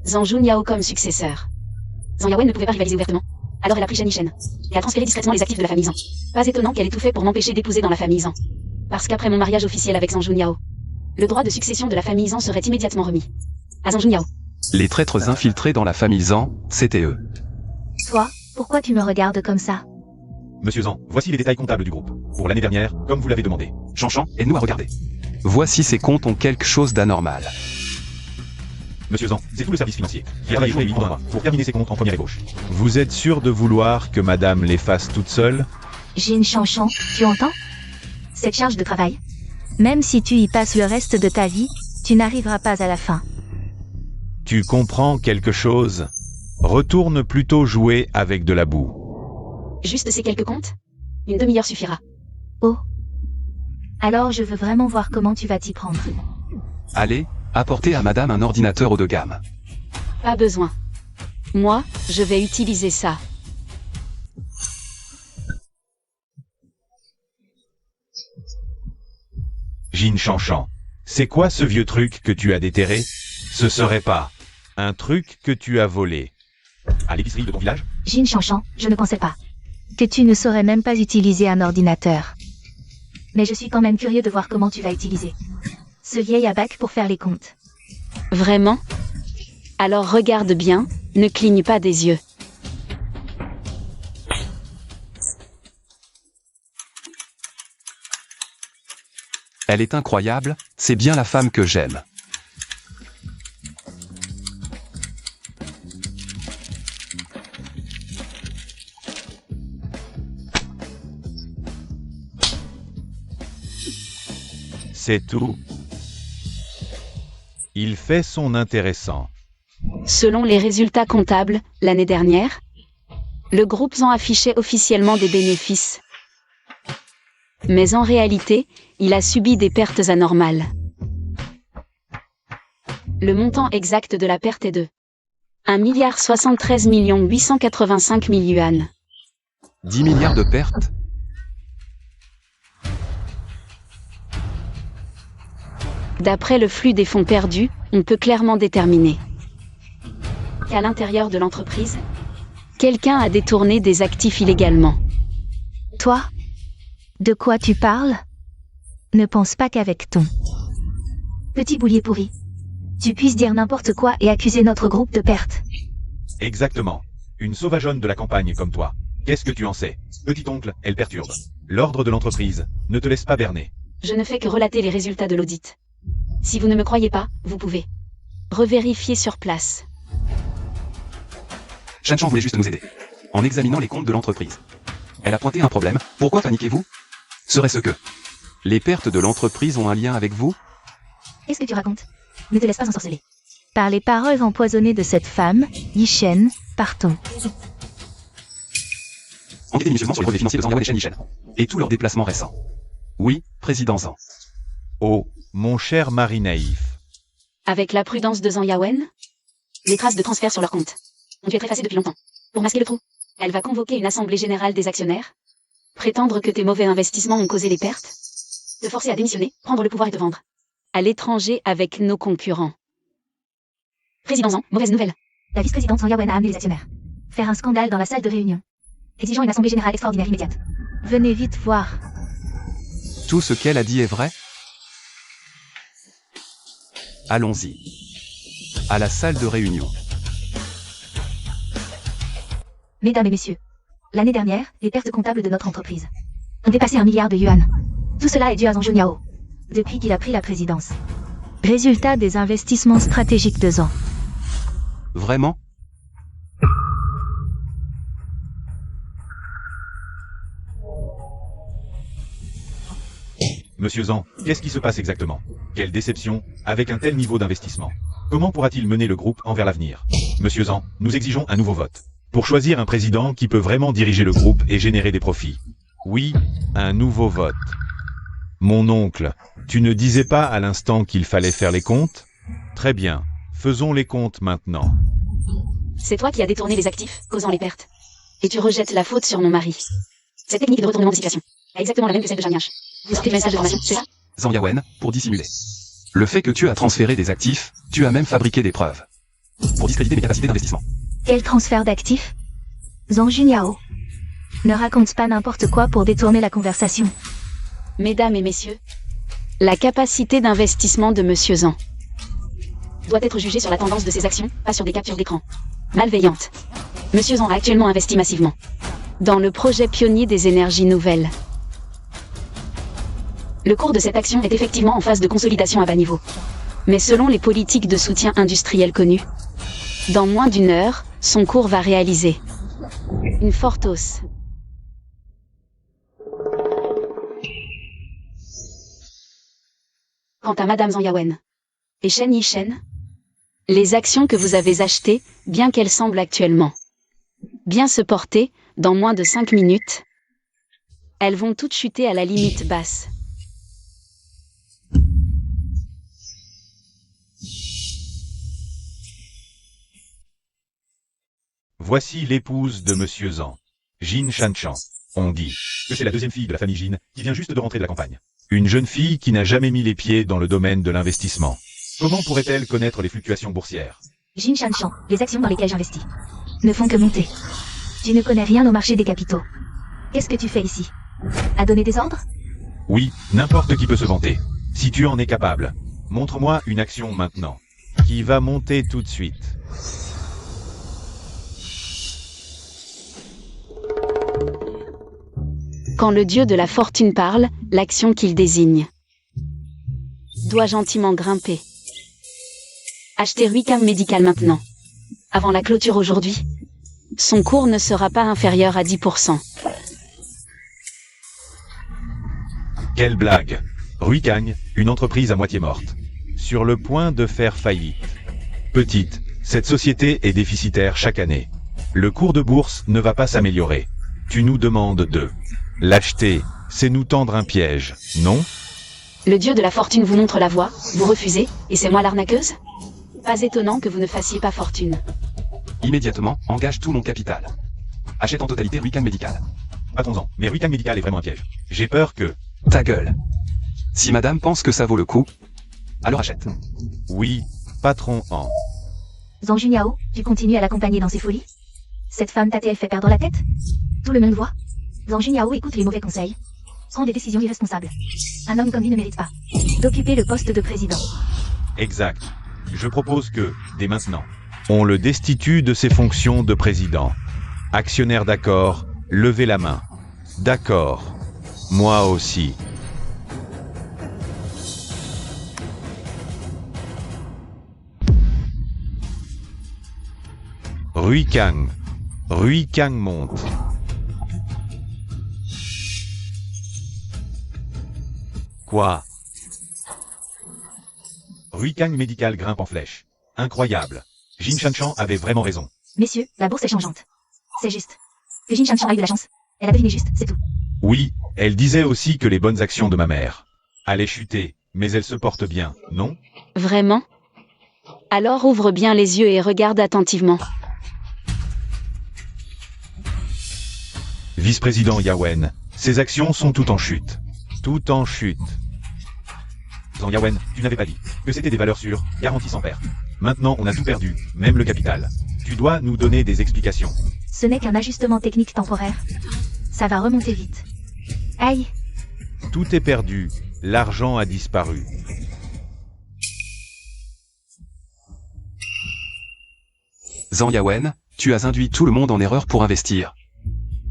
Zhang Juniao comme successeur. Zhang Yawen ne pouvait pas rivaliser ouvertement, Alors elle a pris Chen Yishen et a transféré discrètement les actifs de la famille Zhang. Pas étonnant qu'elle ait tout fait pour m'empêcher d'épouser dans la famille Zhang. Parce qu'après mon mariage officiel avec Zhang Junyao, le droit de succession de la famille Zhang serait immédiatement remis à Zhang Junyao. Les traîtres infiltrés dans la famille Zhang, c'était eux. Toi, pourquoi tu me regardes comme ça? Monsieur Zhang, voici les détails comptables du groupe. Pour l'année dernière, comme vous l'avez demandé. Chanchan, aide-nous à regarder. Voici ces comptes ont quelque chose d'anormal. Monsieur Zhang, c'est tout le service financier qui a travaillé jour et nuit pendant un mois pour terminer ses comptes en première ébauche. Vous êtes sûr de vouloir que madame les fasse toute seule? Jin Chanchan, tu entends? Cette charge de travail. Même si tu y passes le reste de ta vie, tu n'arriveras pas à la fin. Tu comprends quelque chose? Retourne plutôt jouer avec de la boue. Juste ces quelques comptes? Une demi-heure suffira. Oh. Alors je veux vraiment voir comment tu vas t'y prendre. Allez, apportez à madame un ordinateur haut de gamme. Pas besoin. Moi, je vais utiliser ça. Jin Chanchan, c'est quoi ce vieux truc que tu as déterré? Ce serait pas un truc que tu as volé à l'épicerie de ton village? Jin Chanchan, je ne pensais pas que tu ne saurais même pas utiliser un ordinateur. Mais je suis quand même curieux de voir comment tu vas utiliser ce vieil abac pour faire les comptes. Vraiment? Alors regarde bien, ne cligne pas des yeux. Elle est incroyable, c'est bien la femme que j'aime. C'est tout. Il fait son intéressant. Selon les résultats comptables, l'année dernière, le groupe Zhang affichait officiellement des bénéfices. Mais en réalité, il a subi des pertes anormales. Le montant exact de la perte est de 1,73 885 000 yuan. 10 milliards de pertes? D'après le flux des fonds perdus, on peut clairement déterminer qu'à l'intérieur de l'entreprise, quelqu'un a détourné des actifs illégalement. Toi? De quoi tu parles? Ne pense pas qu'avec ton petit boulier pourri, tu puisses dire n'importe quoi et accuser notre groupe de perte. Exactement. Une sauvageonne de la campagne comme toi. Qu'est-ce que tu en sais? Petit oncle, elle perturbe. L'ordre de l'entreprise. Ne te laisse pas berner. Je ne fais que relater les résultats de l'audit. Si vous ne me croyez pas, vous pouvez revérifier sur place. Chanchan voulait juste nous aider. En examinant les comptes de l'entreprise. Elle a pointé un problème. Pourquoi paniquez-vous? Serait-ce que les pertes de l'entreprise ont un lien avec vous? Qu'est-ce que tu racontes? Ne te laisse pas ensorceler par les paroles empoisonnées de cette femme, Yishen, partons. Enquêtez minutieusement sur les relevés financiers de Zhang Yawen et Chen Yishen. Et tous leurs déplacements récents. Oui, président Zhang. Oh, mon cher mari naïf. Avec la prudence de Zhang Yawen, les traces de transfert sur leur compte ont dû être effacées depuis longtemps. Pour masquer le trou, elle va convoquer une assemblée générale des actionnaires, prétendre que tes mauvais investissements ont causé les pertes, te forcer à démissionner, prendre le pouvoir et te vendre à l'étranger avec nos concurrents. Président Zhang, mauvaise nouvelle. La vice-présidente Zhang Yawen a amené les actionnaires faire un scandale dans la salle de réunion, exigeant une assemblée générale extraordinaire immédiate. Venez vite voir. Tout ce qu'elle a dit est vrai? Allons-y. À la salle de réunion. Mesdames et messieurs, l'année dernière, les pertes comptables de notre entreprise ont dépassé 1 milliard de yuan. Tout cela est dû à Zhang Junyao, depuis qu'il a pris la présidence. Résultat des investissements stratégiques de Zhang. Vraiment? Monsieur Zhang, qu'est-ce qui se passe exactement? Quelle déception, avec un tel niveau d'investissement. Comment pourra-t-il mener le groupe envers l'avenir? Monsieur Zhang, nous exigeons un nouveau vote. Pour choisir un président qui peut vraiment diriger le groupe et générer des profits. Oui, un nouveau vote. Mon oncle, tu ne disais pas à l'instant qu'il fallait faire les comptes? Très bien, faisons les comptes maintenant. C'est toi qui as détourné les actifs, causant les pertes. Et tu rejettes la faute sur mon mari. Cette technique de retournement de situation est exactement la même que celle de Jeanne Yash. Vous sortez le message de formation, c'est ça? Zhang Yawen, pour dissimuler le fait que tu as transféré des actifs, tu as même fabriqué des preuves pour discréditer mes capacités d'investissement. Quel transfert d'actifs? Zhang Junyao. Ne raconte pas n'importe quoi pour détourner la conversation. Mesdames et messieurs, la capacité d'investissement de Monsieur Zhang doit être jugée sur la tendance de ses actions, pas sur des captures d'écran malveillantes. Monsieur Zhang a actuellement investi massivement dans le projet pionnier des énergies nouvelles. Le cours de cette action est effectivement en phase de consolidation à bas niveau. Mais selon les politiques de soutien industriel connues, dans moins d'une heure, son cours va réaliser une forte hausse. Quant à Madame Zhang Yawen et Shen Yishen, les actions que vous avez achetées, bien qu'elles semblent actuellement bien se porter, dans moins de 5 minutes, elles vont toutes chuter à la limite basse. Voici l'épouse de Monsieur Zhang, Jin Shanshan. On dit que c'est la deuxième fille de la famille Jin, qui vient juste de rentrer de la campagne. Une jeune fille qui n'a jamais mis les pieds dans le domaine de l'investissement. Comment pourrait-elle connaître les fluctuations boursières? Jin Shanshan, les actions dans lesquelles j'investis ne font que monter. Tu ne connais rien au marché des capitaux. Qu'est-ce que tu fais ici? À donner des ordres? Oui, n'importe qui peut se vanter. Si tu en es capable, montre-moi une action maintenant, qui va monter tout de suite. Quand le dieu de la fortune parle, l'action qu'il désigne doit gentiment grimper. Achetez Ruicam Medical maintenant. Avant la clôture aujourd'hui, son cours ne sera pas inférieur à 10%. Quelle blague! Ruicam, une entreprise à moitié morte. Sur le point de faire faillite. Petite, cette société est déficitaire chaque année. Le cours de bourse ne va pas s'améliorer. Tu nous demandes de l'acheter, c'est nous tendre un piège, non? Le dieu de la fortune vous montre la voie, vous refusez, et c'est moi l'arnaqueuse? Pas étonnant que vous ne fassiez pas fortune. Immédiatement, engage tout mon capital. Achète en totalité Ruicam Medical. Attends-en, mais Ruicam Medical est vraiment un piège. J'ai peur que... Ta gueule. Si madame pense que ça vaut le coup, alors achète. Oui, patron en... Zhang Junyao, tu continues à l'accompagner dans ses folies? Cette femme t'a-t-elle fait perdre la tête? Tout le monde voit. Zhang Junyao écoute les mauvais conseils. Prend des décisions irresponsables. Un homme comme lui ne mérite pas d'occuper le poste de président. Exact. Je propose que, dès maintenant, on le destitue de ses fonctions de président. Actionnaire d'accord, levez la main. D'accord. Moi aussi. Ruicam. Ruicam monte. Quoi? Ruicam Medical grimpe en flèche. Incroyable. Jin Shanshan avait vraiment raison. Messieurs, la bourse est changeante. C'est juste. Que Jin Shanshan a eu de la chance. Elle a deviné juste, c'est tout. Oui, elle disait aussi que les bonnes actions de ma mère allaient chuter, mais elle se porte bien, non? Vraiment? Alors ouvre bien les yeux et regarde attentivement. Vice-président Yawen, ses actions sont toutes en chute. Tout en chute. Zhang Yawen, tu n'avais pas dit que c'était des valeurs sûres, garanties sans perte. Maintenant on a tout perdu, même le capital. Tu dois nous donner des explications. Ce n'est qu'un ajustement technique temporaire. Ça va remonter vite. Aïe. Tout est perdu, l'argent a disparu. Zhang Yawen, tu as induit tout le monde en erreur pour investir.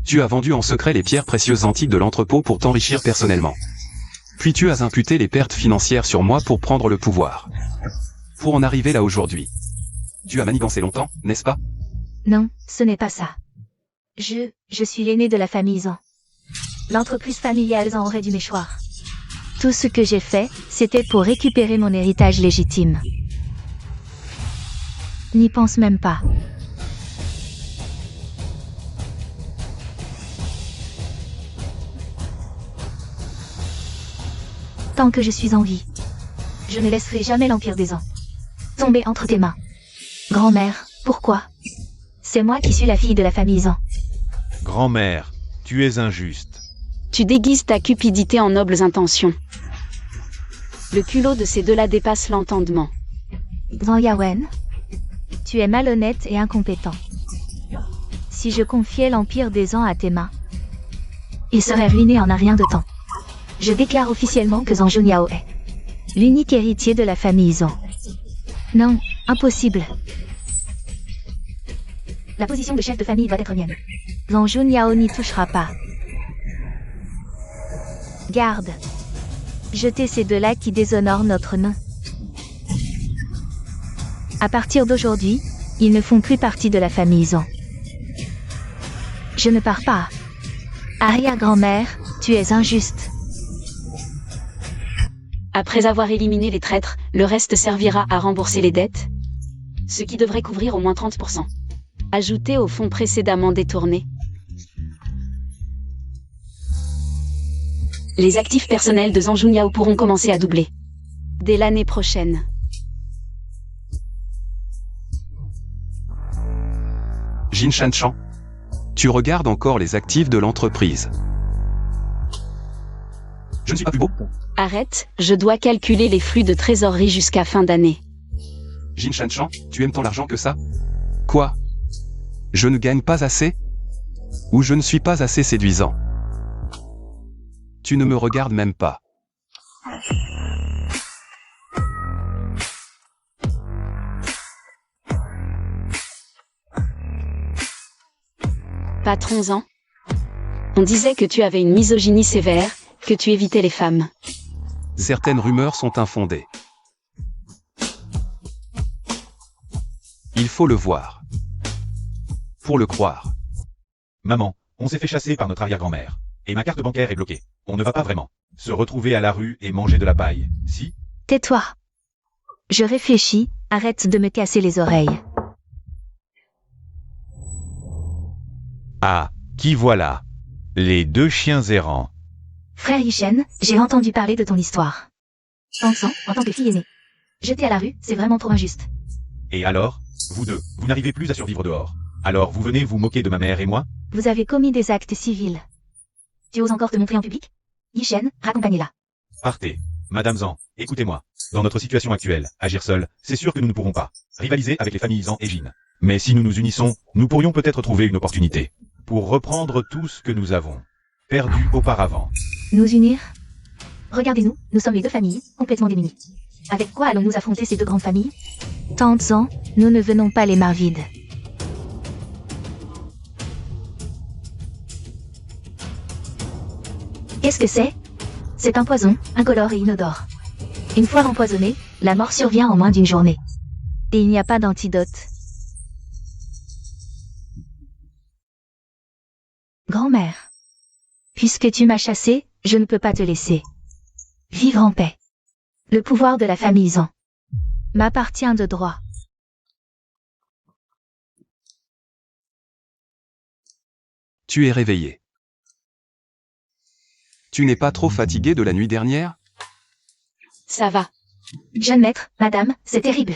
Tu as vendu en secret les pierres précieuses antiques de l'entrepôt pour t'enrichir personnellement. Puis tu as imputé les pertes financières sur moi pour prendre le pouvoir. Pour en arriver là aujourd'hui. Tu as manigancé longtemps, n'est-ce pas? Non, ce n'est pas ça. Je suis l'aîné de la famille Zhang. L'entreprise familiale Zhang aurait dû m'échoir. Tout ce que j'ai fait, c'était pour récupérer mon héritage légitime. N'y pense même pas. Tant que je suis en vie, je ne laisserai jamais l'Empire des Ans tomber entre tes mains. Grand-mère, pourquoi? C'est moi qui suis la fille de la famille Zhang. Grand-mère, tu es injuste. Tu déguises ta cupidité en nobles intentions. Le culot de ces deux-là dépasse l'entendement. Zhang Yawen, tu es malhonnête et incompétent. Si je confiais l'Empire des Ans à tes mains, il serait ruiné en un rien de temps. Je déclare officiellement que Zhang Junyao est l'unique héritier de la famille Zhang. Non, impossible. La position de chef de famille doit être mienne. Zhang Junyao n'y touchera pas. Garde. Jetez ces deux-là qui déshonorent notre nom. À partir d'aujourd'hui, ils ne font plus partie de la famille Zhang. Je ne pars pas. Arrière-grand-mère, tu es injuste. Après avoir éliminé les traîtres, le reste servira à rembourser les dettes, ce qui devrait couvrir au moins 30%. Ajouté aux fonds précédemment détournés. Les actifs personnels de Zhang Junyao pourront commencer à doubler. Dès l'année prochaine. Jin Shanshan, tu regardes encore les actifs de l'entreprise. Je ne suis pas plus beau. Arrête, je dois calculer les flux de trésorerie jusqu'à fin d'année. Jin Shanshan, tu aimes tant l'argent que ça? Quoi? Je ne gagne pas assez? Ou je ne suis pas assez séduisant? Tu ne me regardes même pas. Patron Zhang, on disait que tu avais une misogynie sévère, que tu évitais les femmes. Certaines rumeurs sont infondées. Il faut le voir. Pour le croire. Maman, on s'est fait chasser par notre arrière-grand-mère. Et ma carte bancaire est bloquée. On ne va pas vraiment se retrouver à la rue et manger de la paille, si? Tais-toi. Je réfléchis, arrête de me casser les oreilles. Ah, qui voilà? Les deux chiens errants. Frère Yishen, j'ai entendu parler de ton histoire. Pensant, en tant que fille aînée. Jeter à la rue, c'est vraiment trop injuste. Et alors? Vous deux, vous n'arrivez plus à survivre dehors. Alors vous venez vous moquer de ma mère et moi? Vous avez commis des actes civils. Tu oses encore te montrer en public? Yishen, raccompagnez-la. Partez. Madame Zhang, écoutez-moi. Dans notre situation actuelle, agir seul, c'est sûr que nous ne pourrons pas rivaliser avec les familles Zhang et Jin. Mais si nous nous unissons, nous pourrions peut-être trouver une opportunité pour reprendre tout ce que nous avons perdu auparavant. Nous unir? Regardez-nous, nous sommes les deux familles, complètement démunies. Avec quoi allons-nous affronter ces deux grandes familles? Tante Zhang, nous ne venons pas les mains vides. Qu'est-ce que c'est? C'est un poison, incolore et inodore. Une fois empoisonné, la mort survient en moins d'une journée. Et il n'y a pas d'antidote. Grand-mère. Puisque tu m'as chassé, je ne peux pas te laisser vivre en paix. Le pouvoir de la famille Zhang m'appartient de droit. Tu es réveillé. Tu n'es pas trop fatigué de la nuit dernière? Ça va. Jeune maître, madame, c'est terrible.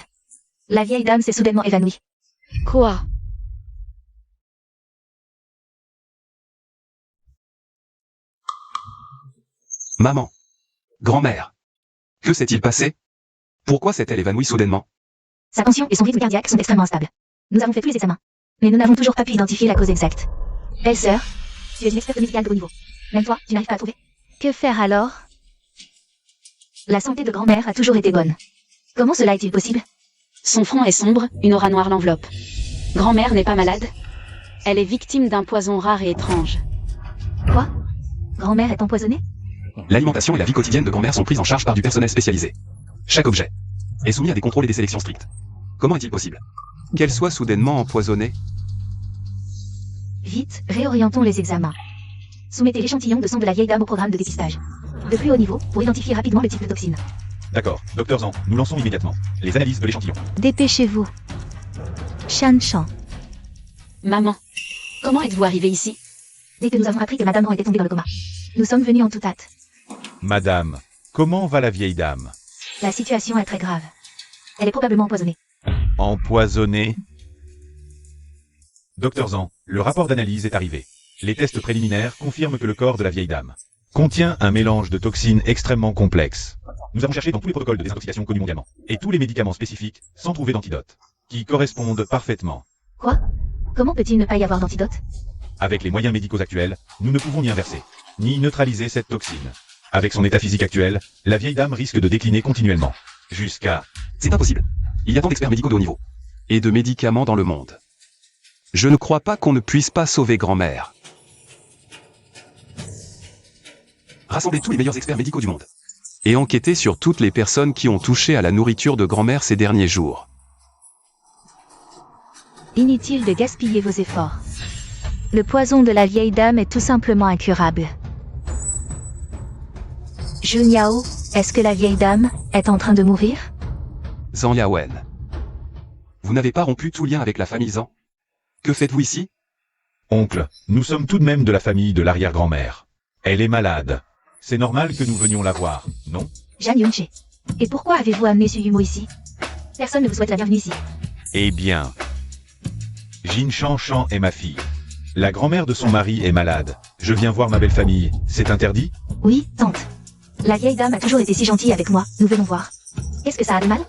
La vieille dame s'est soudainement évanouie. Quoi? Maman. Grand-mère. Que s'est-il passé? Pourquoi s'est-elle évanouie soudainement? Sa tension et son rythme cardiaque sont extrêmement instables. Nous avons fait tous les examens. Mais nous n'avons toujours pas pu identifier la cause exacte. Belle-sœur, tu es une experte médicale de haut niveau. Même toi, tu n'arrives pas à trouver. Que faire alors? La santé de grand-mère a toujours été bonne. Comment cela est-il possible? Son front est sombre, une aura noire l'enveloppe. Grand-mère n'est pas malade. Elle est victime d'un poison rare et étrange. Quoi? Grand-mère est empoisonnée? L'alimentation et la vie quotidienne de grand-mère sont prises en charge par du personnel spécialisé. Chaque objet est soumis à des contrôles et des sélections strictes. Comment est-il possible qu'elle soit soudainement empoisonnée? Vite, réorientons les examens. Soumettez l'échantillon de sang de la vieille dame au programme de dépistage. De plus haut niveau, pour identifier rapidement le type de toxine. D'accord, Docteur Zhang, nous lançons immédiatement les analyses de l'échantillon. Dépêchez-vous. Shanshan. Maman. Comment êtes-vous arrivée ici? Dès que nous avons appris que Madame Rand était tombée dans le coma. Nous sommes venus en toute hâte. Madame, comment va la vieille dame? La situation est très grave. Elle est probablement empoisonnée. Empoisonnée? Docteur Zhang, le rapport d'analyse est arrivé. Les tests préliminaires confirment que le corps de la vieille dame contient un mélange de toxines extrêmement complexe. Nous avons cherché dans tous les protocoles de désintoxication connus mondialement, et tous les médicaments spécifiques, sans trouver d'antidote, qui correspondent parfaitement. Quoi? Comment peut-il ne pas y avoir d'antidote? Avec les moyens médicaux actuels, nous ne pouvons ni inverser, ni neutraliser cette toxine. Avec son état physique actuel, la vieille dame risque de décliner continuellement. Jusqu'à... C'est impossible. Il y a tant d'experts médicaux de haut niveau. Et de médicaments dans le monde. Je ne crois pas qu'on ne puisse pas sauver grand-mère. Rassemblez tous les meilleurs experts médicaux du monde. Et enquêtez sur toutes les personnes qui ont touché à la nourriture de grand-mère ces derniers jours. Inutile de gaspiller vos efforts. Le poison de la vieille dame est tout simplement incurable. Jun Yao, est-ce que la vieille dame est en train de mourir? Zhang Yawen. Vous n'avez pas rompu tout lien avec la famille Zhang? Que faites-vous ici? Oncle, nous sommes tout de même de la famille de l'arrière-grand-mère. Elle est malade. C'est normal que nous venions la voir, non? Jan Yunche. Et pourquoi avez-vous amené Suyumo ici? Personne ne vous souhaite la bienvenue ici. Eh bien... Jin Shanshan est ma fille. La grand-mère de son mari est malade. Je viens voir ma belle famille. C'est interdit? Oui, tante. La vieille dame a toujours été si gentille avec moi. Nous venons voir. Qu'est-ce que ça a de mal?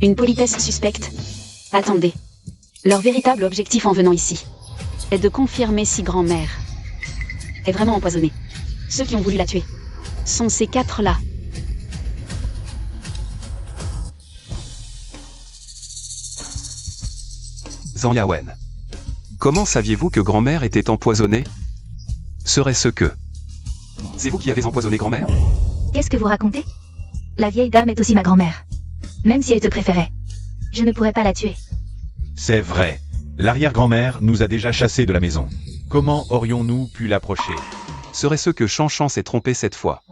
Une politesse suspecte. Attendez. Leur véritable objectif en venant ici est de confirmer si grand-mère est vraiment empoisonnée. Ceux qui ont voulu la tuer sont ces quatre-là. Zhang Yawen. Comment saviez-vous que grand-mère était empoisonnée? Serait-ce que... C'est vous qui avez empoisonné grand-mère? Qu'est-ce que vous racontez? La vieille dame est aussi ma grand-mère. Même si elle te préférait, je ne pourrais pas la tuer. C'est vrai. L'arrière-grand-mère nous a déjà chassés de la maison. Comment aurions-nous pu l'approcher? Serait-ce que Shanshan s'est trompé cette fois?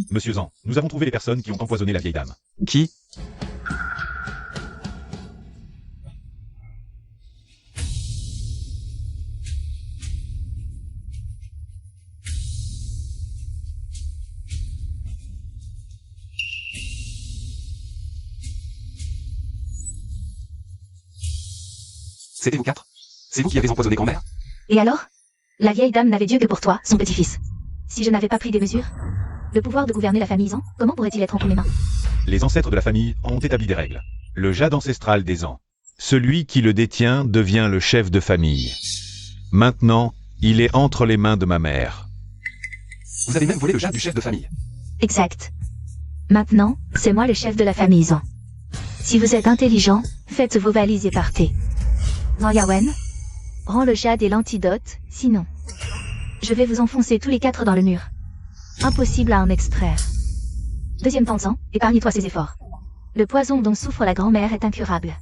Monsieur Zhang, nous avons trouvé les personnes qui ont empoisonné la vieille dame. Qui? C'était vous quatre? C'est vous qui avez empoisonné grand-mère? Et alors? La vieille dame n'avait Dieu que pour toi, son petit-fils. Si je n'avais pas pris des mesures, le pouvoir de gouverner la famille Zhang, comment pourrait-il être entre mes mains? Les ancêtres de la famille ont établi des règles. Le jade ancestral des Zhang. Celui qui le détient devient le chef de famille. Maintenant, il est entre les mains de ma mère. Vous avez même volé le jade du chef de famille. Exact. Maintenant, c'est moi le chef de la famille Zhang. Si vous êtes intelligent, faites vos valises et partez. Zhang Yawen, prends le jade et l'antidote, sinon... Je vais vous enfoncer tous les quatre dans le mur. Impossible à en extraire. Deuxième temps, Zhang, épargne-toi ces efforts. Le poison dont souffre la grand-mère est incurable.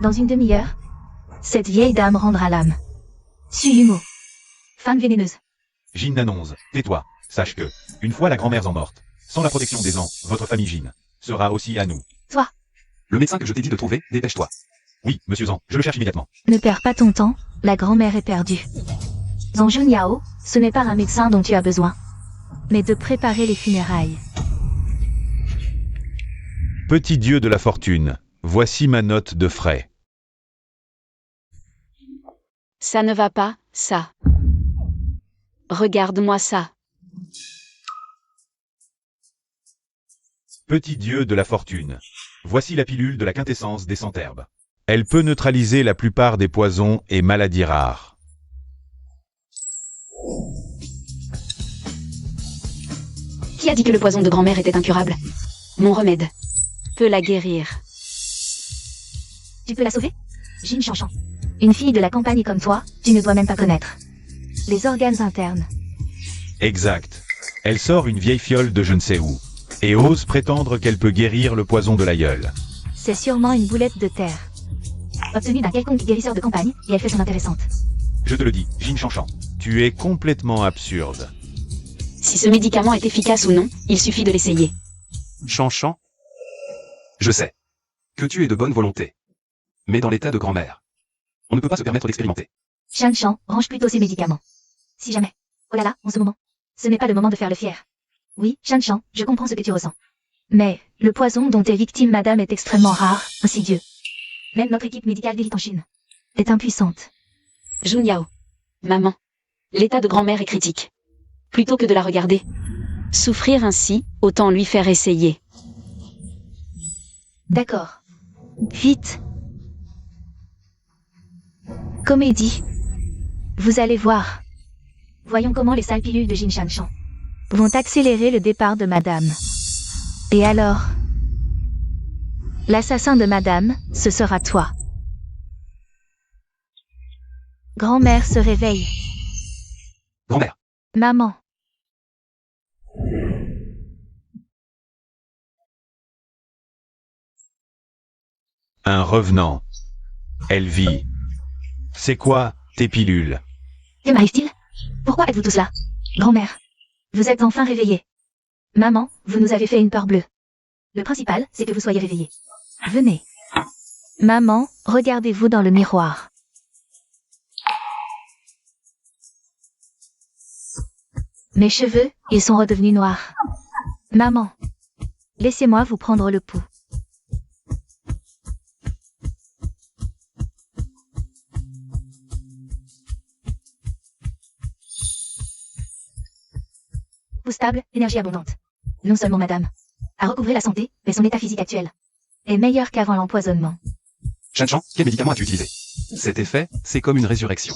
Dans une demi-heure, cette vieille dame rendra l'âme. Suyumo. Femme vénéneuse. Jin Nanonze, tais-toi. Sache que, une fois la grand-mère en morte, sans la protection des Zhang, votre famille Jin sera aussi à nous. Toi. Le médecin que je t'ai dit de trouver, dépêche-toi. Oui, monsieur Zhang, je le cherche immédiatement. Ne perds pas ton temps, la grand-mère est perdue. Zhang Junyao, ce n'est pas un médecin dont tu as besoin, mais de préparer les funérailles. Petit dieu de la fortune, voici ma note de frais. Ça ne va pas, ça. Regarde-moi ça. Petit dieu de la fortune, voici la pilule de la quintessence des centherbes. Elle peut neutraliser la plupart des poisons et maladies rares. Qui a dit que le poison de grand-mère était incurable? Mon remède peut la guérir. Tu peux la sauver? Jin Shanshan. Une fille de la campagne comme toi, tu ne dois même pas connaître. Les organes internes. Exact. Elle sort une vieille fiole de je ne sais où, et ose prétendre qu'elle peut guérir le poison de l'aïeul. C'est sûrement une boulette de terre. Obtenue d'un quelconque guérisseur de campagne, et elle fait son intéressante. Je te le dis, Jin Shanshan, tu es complètement absurde. Si ce médicament est efficace ou non, il suffit de l'essayer. Shanshan? Je sais que tu es de bonne volonté. Mais dans l'état de grand-mère, on ne peut pas se permettre d'expérimenter. Shanshan, range plutôt ses médicaments. Si jamais. Oh là là, en ce moment. Ce n'est pas le moment de faire le fier. Oui, Shanshan, je comprends ce que tu ressens. Mais, le poison dont est victime madame est extrêmement rare, insidieux. Même notre équipe médicale d'élite en Chine est impuissante. Jun Yao. Maman. L'état de grand-mère est critique. Plutôt que de la regarder souffrir ainsi, autant lui faire essayer. D'accord. Vite. Comédie. Vous allez voir. Voyons comment les sales pilules de Jin Shanshan vont accélérer le départ de Madame. Et alors? L'assassin de Madame, ce sera toi. Grand-mère se réveille. Grand-mère. Maman. Un revenant. Elle vit. C'est quoi, tes pilules? Que m'arrive-t-il? Pourquoi êtes-vous tous là? Grand-mère. Vous êtes enfin réveillée. Maman, vous nous avez fait une peur bleue. Le principal, c'est que vous soyez réveillée. Venez. Maman, regardez-vous dans le miroir. Mes cheveux, ils sont redevenus noirs. Maman. Laissez-moi vous prendre le pouls. Pouls stable, énergie abondante. Non seulement Madame a recouvré la santé, mais son état physique actuel est meilleur qu'avant l'empoisonnement. Shanshan, quel médicament as-tu utilisé? Cet effet, c'est comme une résurrection.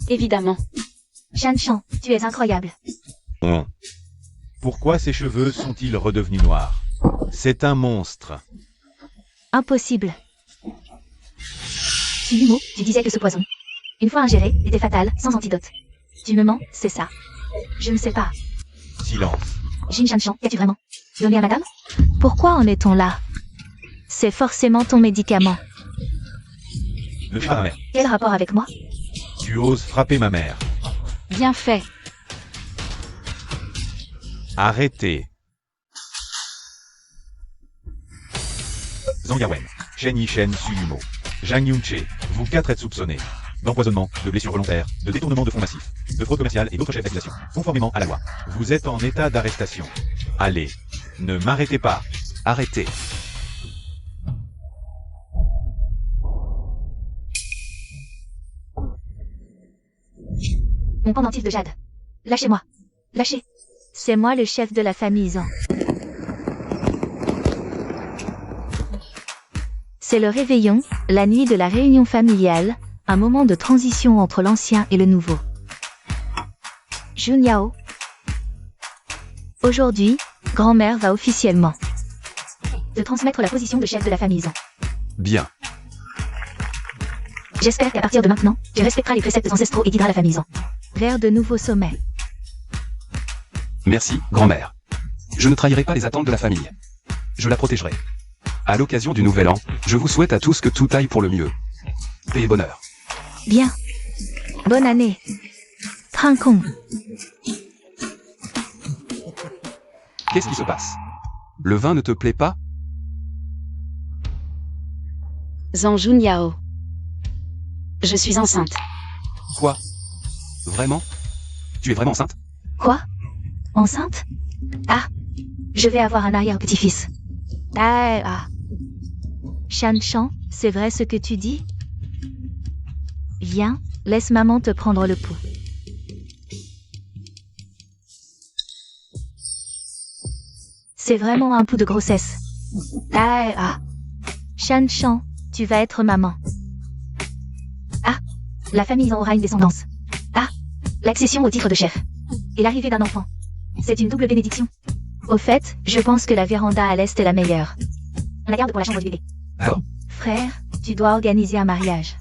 Évidemment. Shanshan, tu es incroyable. Pourquoi ses cheveux sont-ils redevenus noirs? C'est un monstre. Impossible. Tsuyumo, tu disais que ce poison, une fois ingéré, était fatal, sans antidote. Tu me mens, c'est ça. Je ne sais pas. Silence. Jin Shanshan, qu'as-tu vraiment donné à Madame? Pourquoi en est-on là? C'est forcément ton médicament. Ne fais pas ma mère. Quel rapport avec moi? Tu oses frapper ma mère. Bien fait. Arrêtez. Zhang Yawen, Shen Yishen Suyumo, Zhang Yunche, vous quatre êtes soupçonnés d'empoisonnement, de blessures volontaires, de détournement de fonds massifs, de fraude commerciale et d'autres chefs d'accusation, conformément à la loi. Vous êtes en état d'arrestation. Allez, ne m'arrêtez pas. Arrêtez. Mon pendentif de jade. Lâchez-moi. Lâchez. C'est moi le chef de la famille Zhang. C'est le réveillon, la nuit de la réunion familiale, un moment de transition entre l'ancien et le nouveau. Jun Yao. Aujourd'hui, grand-mère va officiellement te transmettre la position de chef de la famille Zhang. Bien. J'espère qu'à partir de maintenant, tu respecteras les préceptes ancestraux et guideras la famille Zhang vers de nouveaux sommets. Merci, grand-mère. Je ne trahirai pas les attentes de la famille. Je la protégerai. À l'occasion du nouvel an, je vous souhaite à tous que tout aille pour le mieux. Paix et bonheur. Bien. Bonne année. Trincon. Qu'est-ce qui se passe? Le vin ne te plaît pas? Zhang Junyao. Je suis enceinte. Quoi? Vraiment? Tu es vraiment enceinte? Quoi? Enceinte? Ah. Je vais avoir un arrière-petit-fils. Ah. Shanshan, c'est vrai ce que tu dis? Viens, laisse maman te prendre le pouls. C'est vraiment un pouls de grossesse. Ah. Shanshan, tu vas être maman. Ah. La famille en aura une descendance. Ah. L'accession au titre de chef. Et l'arrivée d'un enfant. C'est une double bénédiction. Au fait, je pense que la véranda à l'est est la meilleure. On la garde pour la chambre du bébé. D'accord. Frère, tu dois organiser un mariage.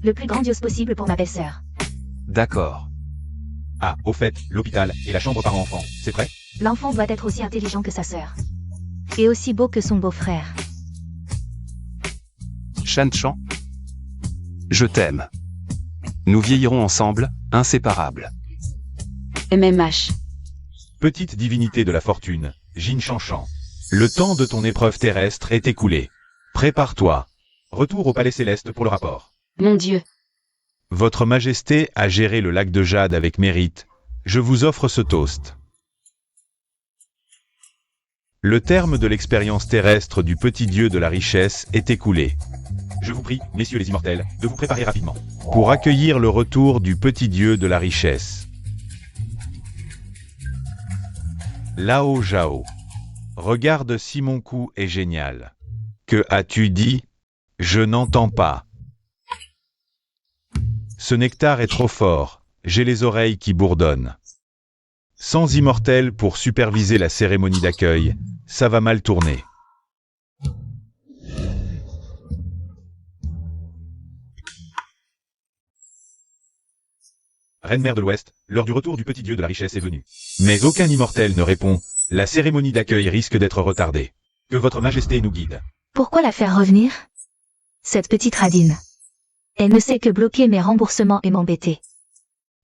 Le plus grandiose possible pour ma belle-sœur. D'accord. Ah, au fait, l'hôpital et la chambre par enfant, c'est prêt? L'enfant doit être aussi intelligent que sa sœur. Et aussi beau que son beau-frère. Shanshan. Je t'aime. Nous vieillirons ensemble, inséparables. MMH. Petite divinité de la fortune, Jin Shanshan. Le temps de ton épreuve terrestre est écoulé. Prépare-toi. Retour au palais céleste pour le rapport. Mon Dieu. Votre Majesté a géré le lac de Jade avec mérite. Je vous offre ce toast. Le terme de l'expérience terrestre du petit dieu de la richesse est écoulé. Je vous prie, messieurs les immortels, de vous préparer rapidement pour accueillir le retour du petit dieu de la richesse. Lao Zhao. Regarde si mon coup est génial. Que as-tu dit? Je n'entends pas. Ce nectar est trop fort, j'ai les oreilles qui bourdonnent. Sans immortel pour superviser la cérémonie d'accueil, ça va mal tourner. Reine-mère de l'Ouest, l'heure du retour du petit dieu de la richesse est venue. Mais aucun immortel ne répond, la cérémonie d'accueil risque d'être retardée. Que votre majesté nous guide. Pourquoi la faire revenir? Cette petite radine. Elle ne sait que bloquer mes remboursements et m'embêter.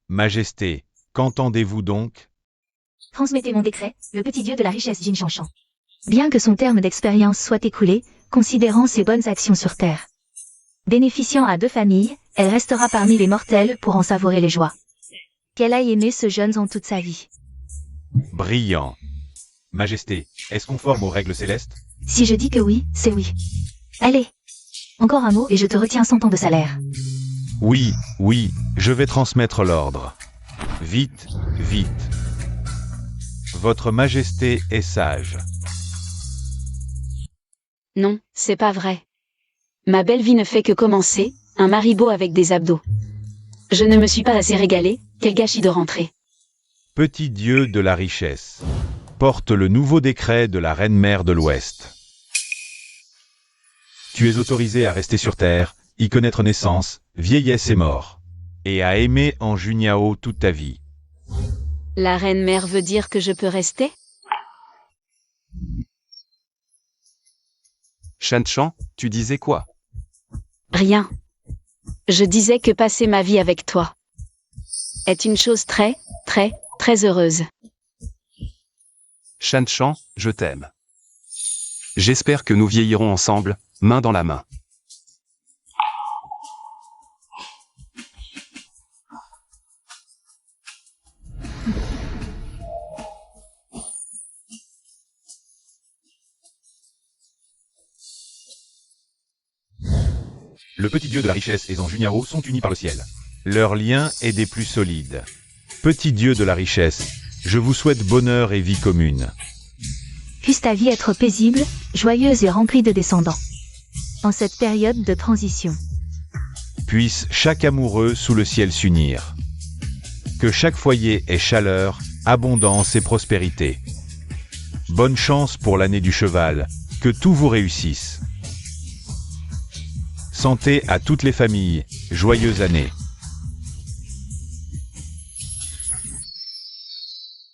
Majesté, qu'entendez-vous donc? Transmettez mon décret, le petit dieu de la richesse Jin Chanchan. Bien que son terme d'expérience soit écoulé, considérant ses bonnes actions sur Terre. Bénéficiant à 2 familles, elle restera parmi les mortels pour en savourer les joies. Qu'elle aille aimer ce jeune en toute sa vie. Brillant. Majesté, est-ce conforme aux règles célestes? Si je dis que oui, c'est oui. Allez. Encore un mot et je te retiens 100 ans de salaire. Oui, oui, je vais transmettre l'ordre. Vite, vite. Votre majesté est sage. Non, c'est pas vrai. Ma belle vie ne fait que commencer, un marigot avec des abdos. Je ne me suis pas assez régalée, quel gâchis de rentrée. Petit dieu de la richesse. Porte le nouveau décret de la reine-mère de l'Ouest. Tu es autorisé à rester sur Terre, y connaître naissance, vieillesse et mort. Et à aimer en Juniao toute ta vie. La reine-mère veut dire que je peux rester? Shanchan, tu disais quoi? Rien. Je disais que passer ma vie avec toi est une chose très, très, très heureuse. Shanchan, je t'aime. J'espère que nous vieillirons ensemble, main dans la main. Le petit dieu de la richesse et Zhang Juniao sont unis par le ciel. Leur lien est des plus solides. Petit dieu de la richesse, je vous souhaite bonheur et vie commune. Puisse ta vie être paisible, joyeuse et remplie de descendants. En cette période de transition. Puisse chaque amoureux sous le ciel s'unir. Que chaque foyer ait chaleur, abondance et prospérité. Bonne chance pour l'année du cheval, que tout vous réussisse. Santé à toutes les familles, joyeuse année.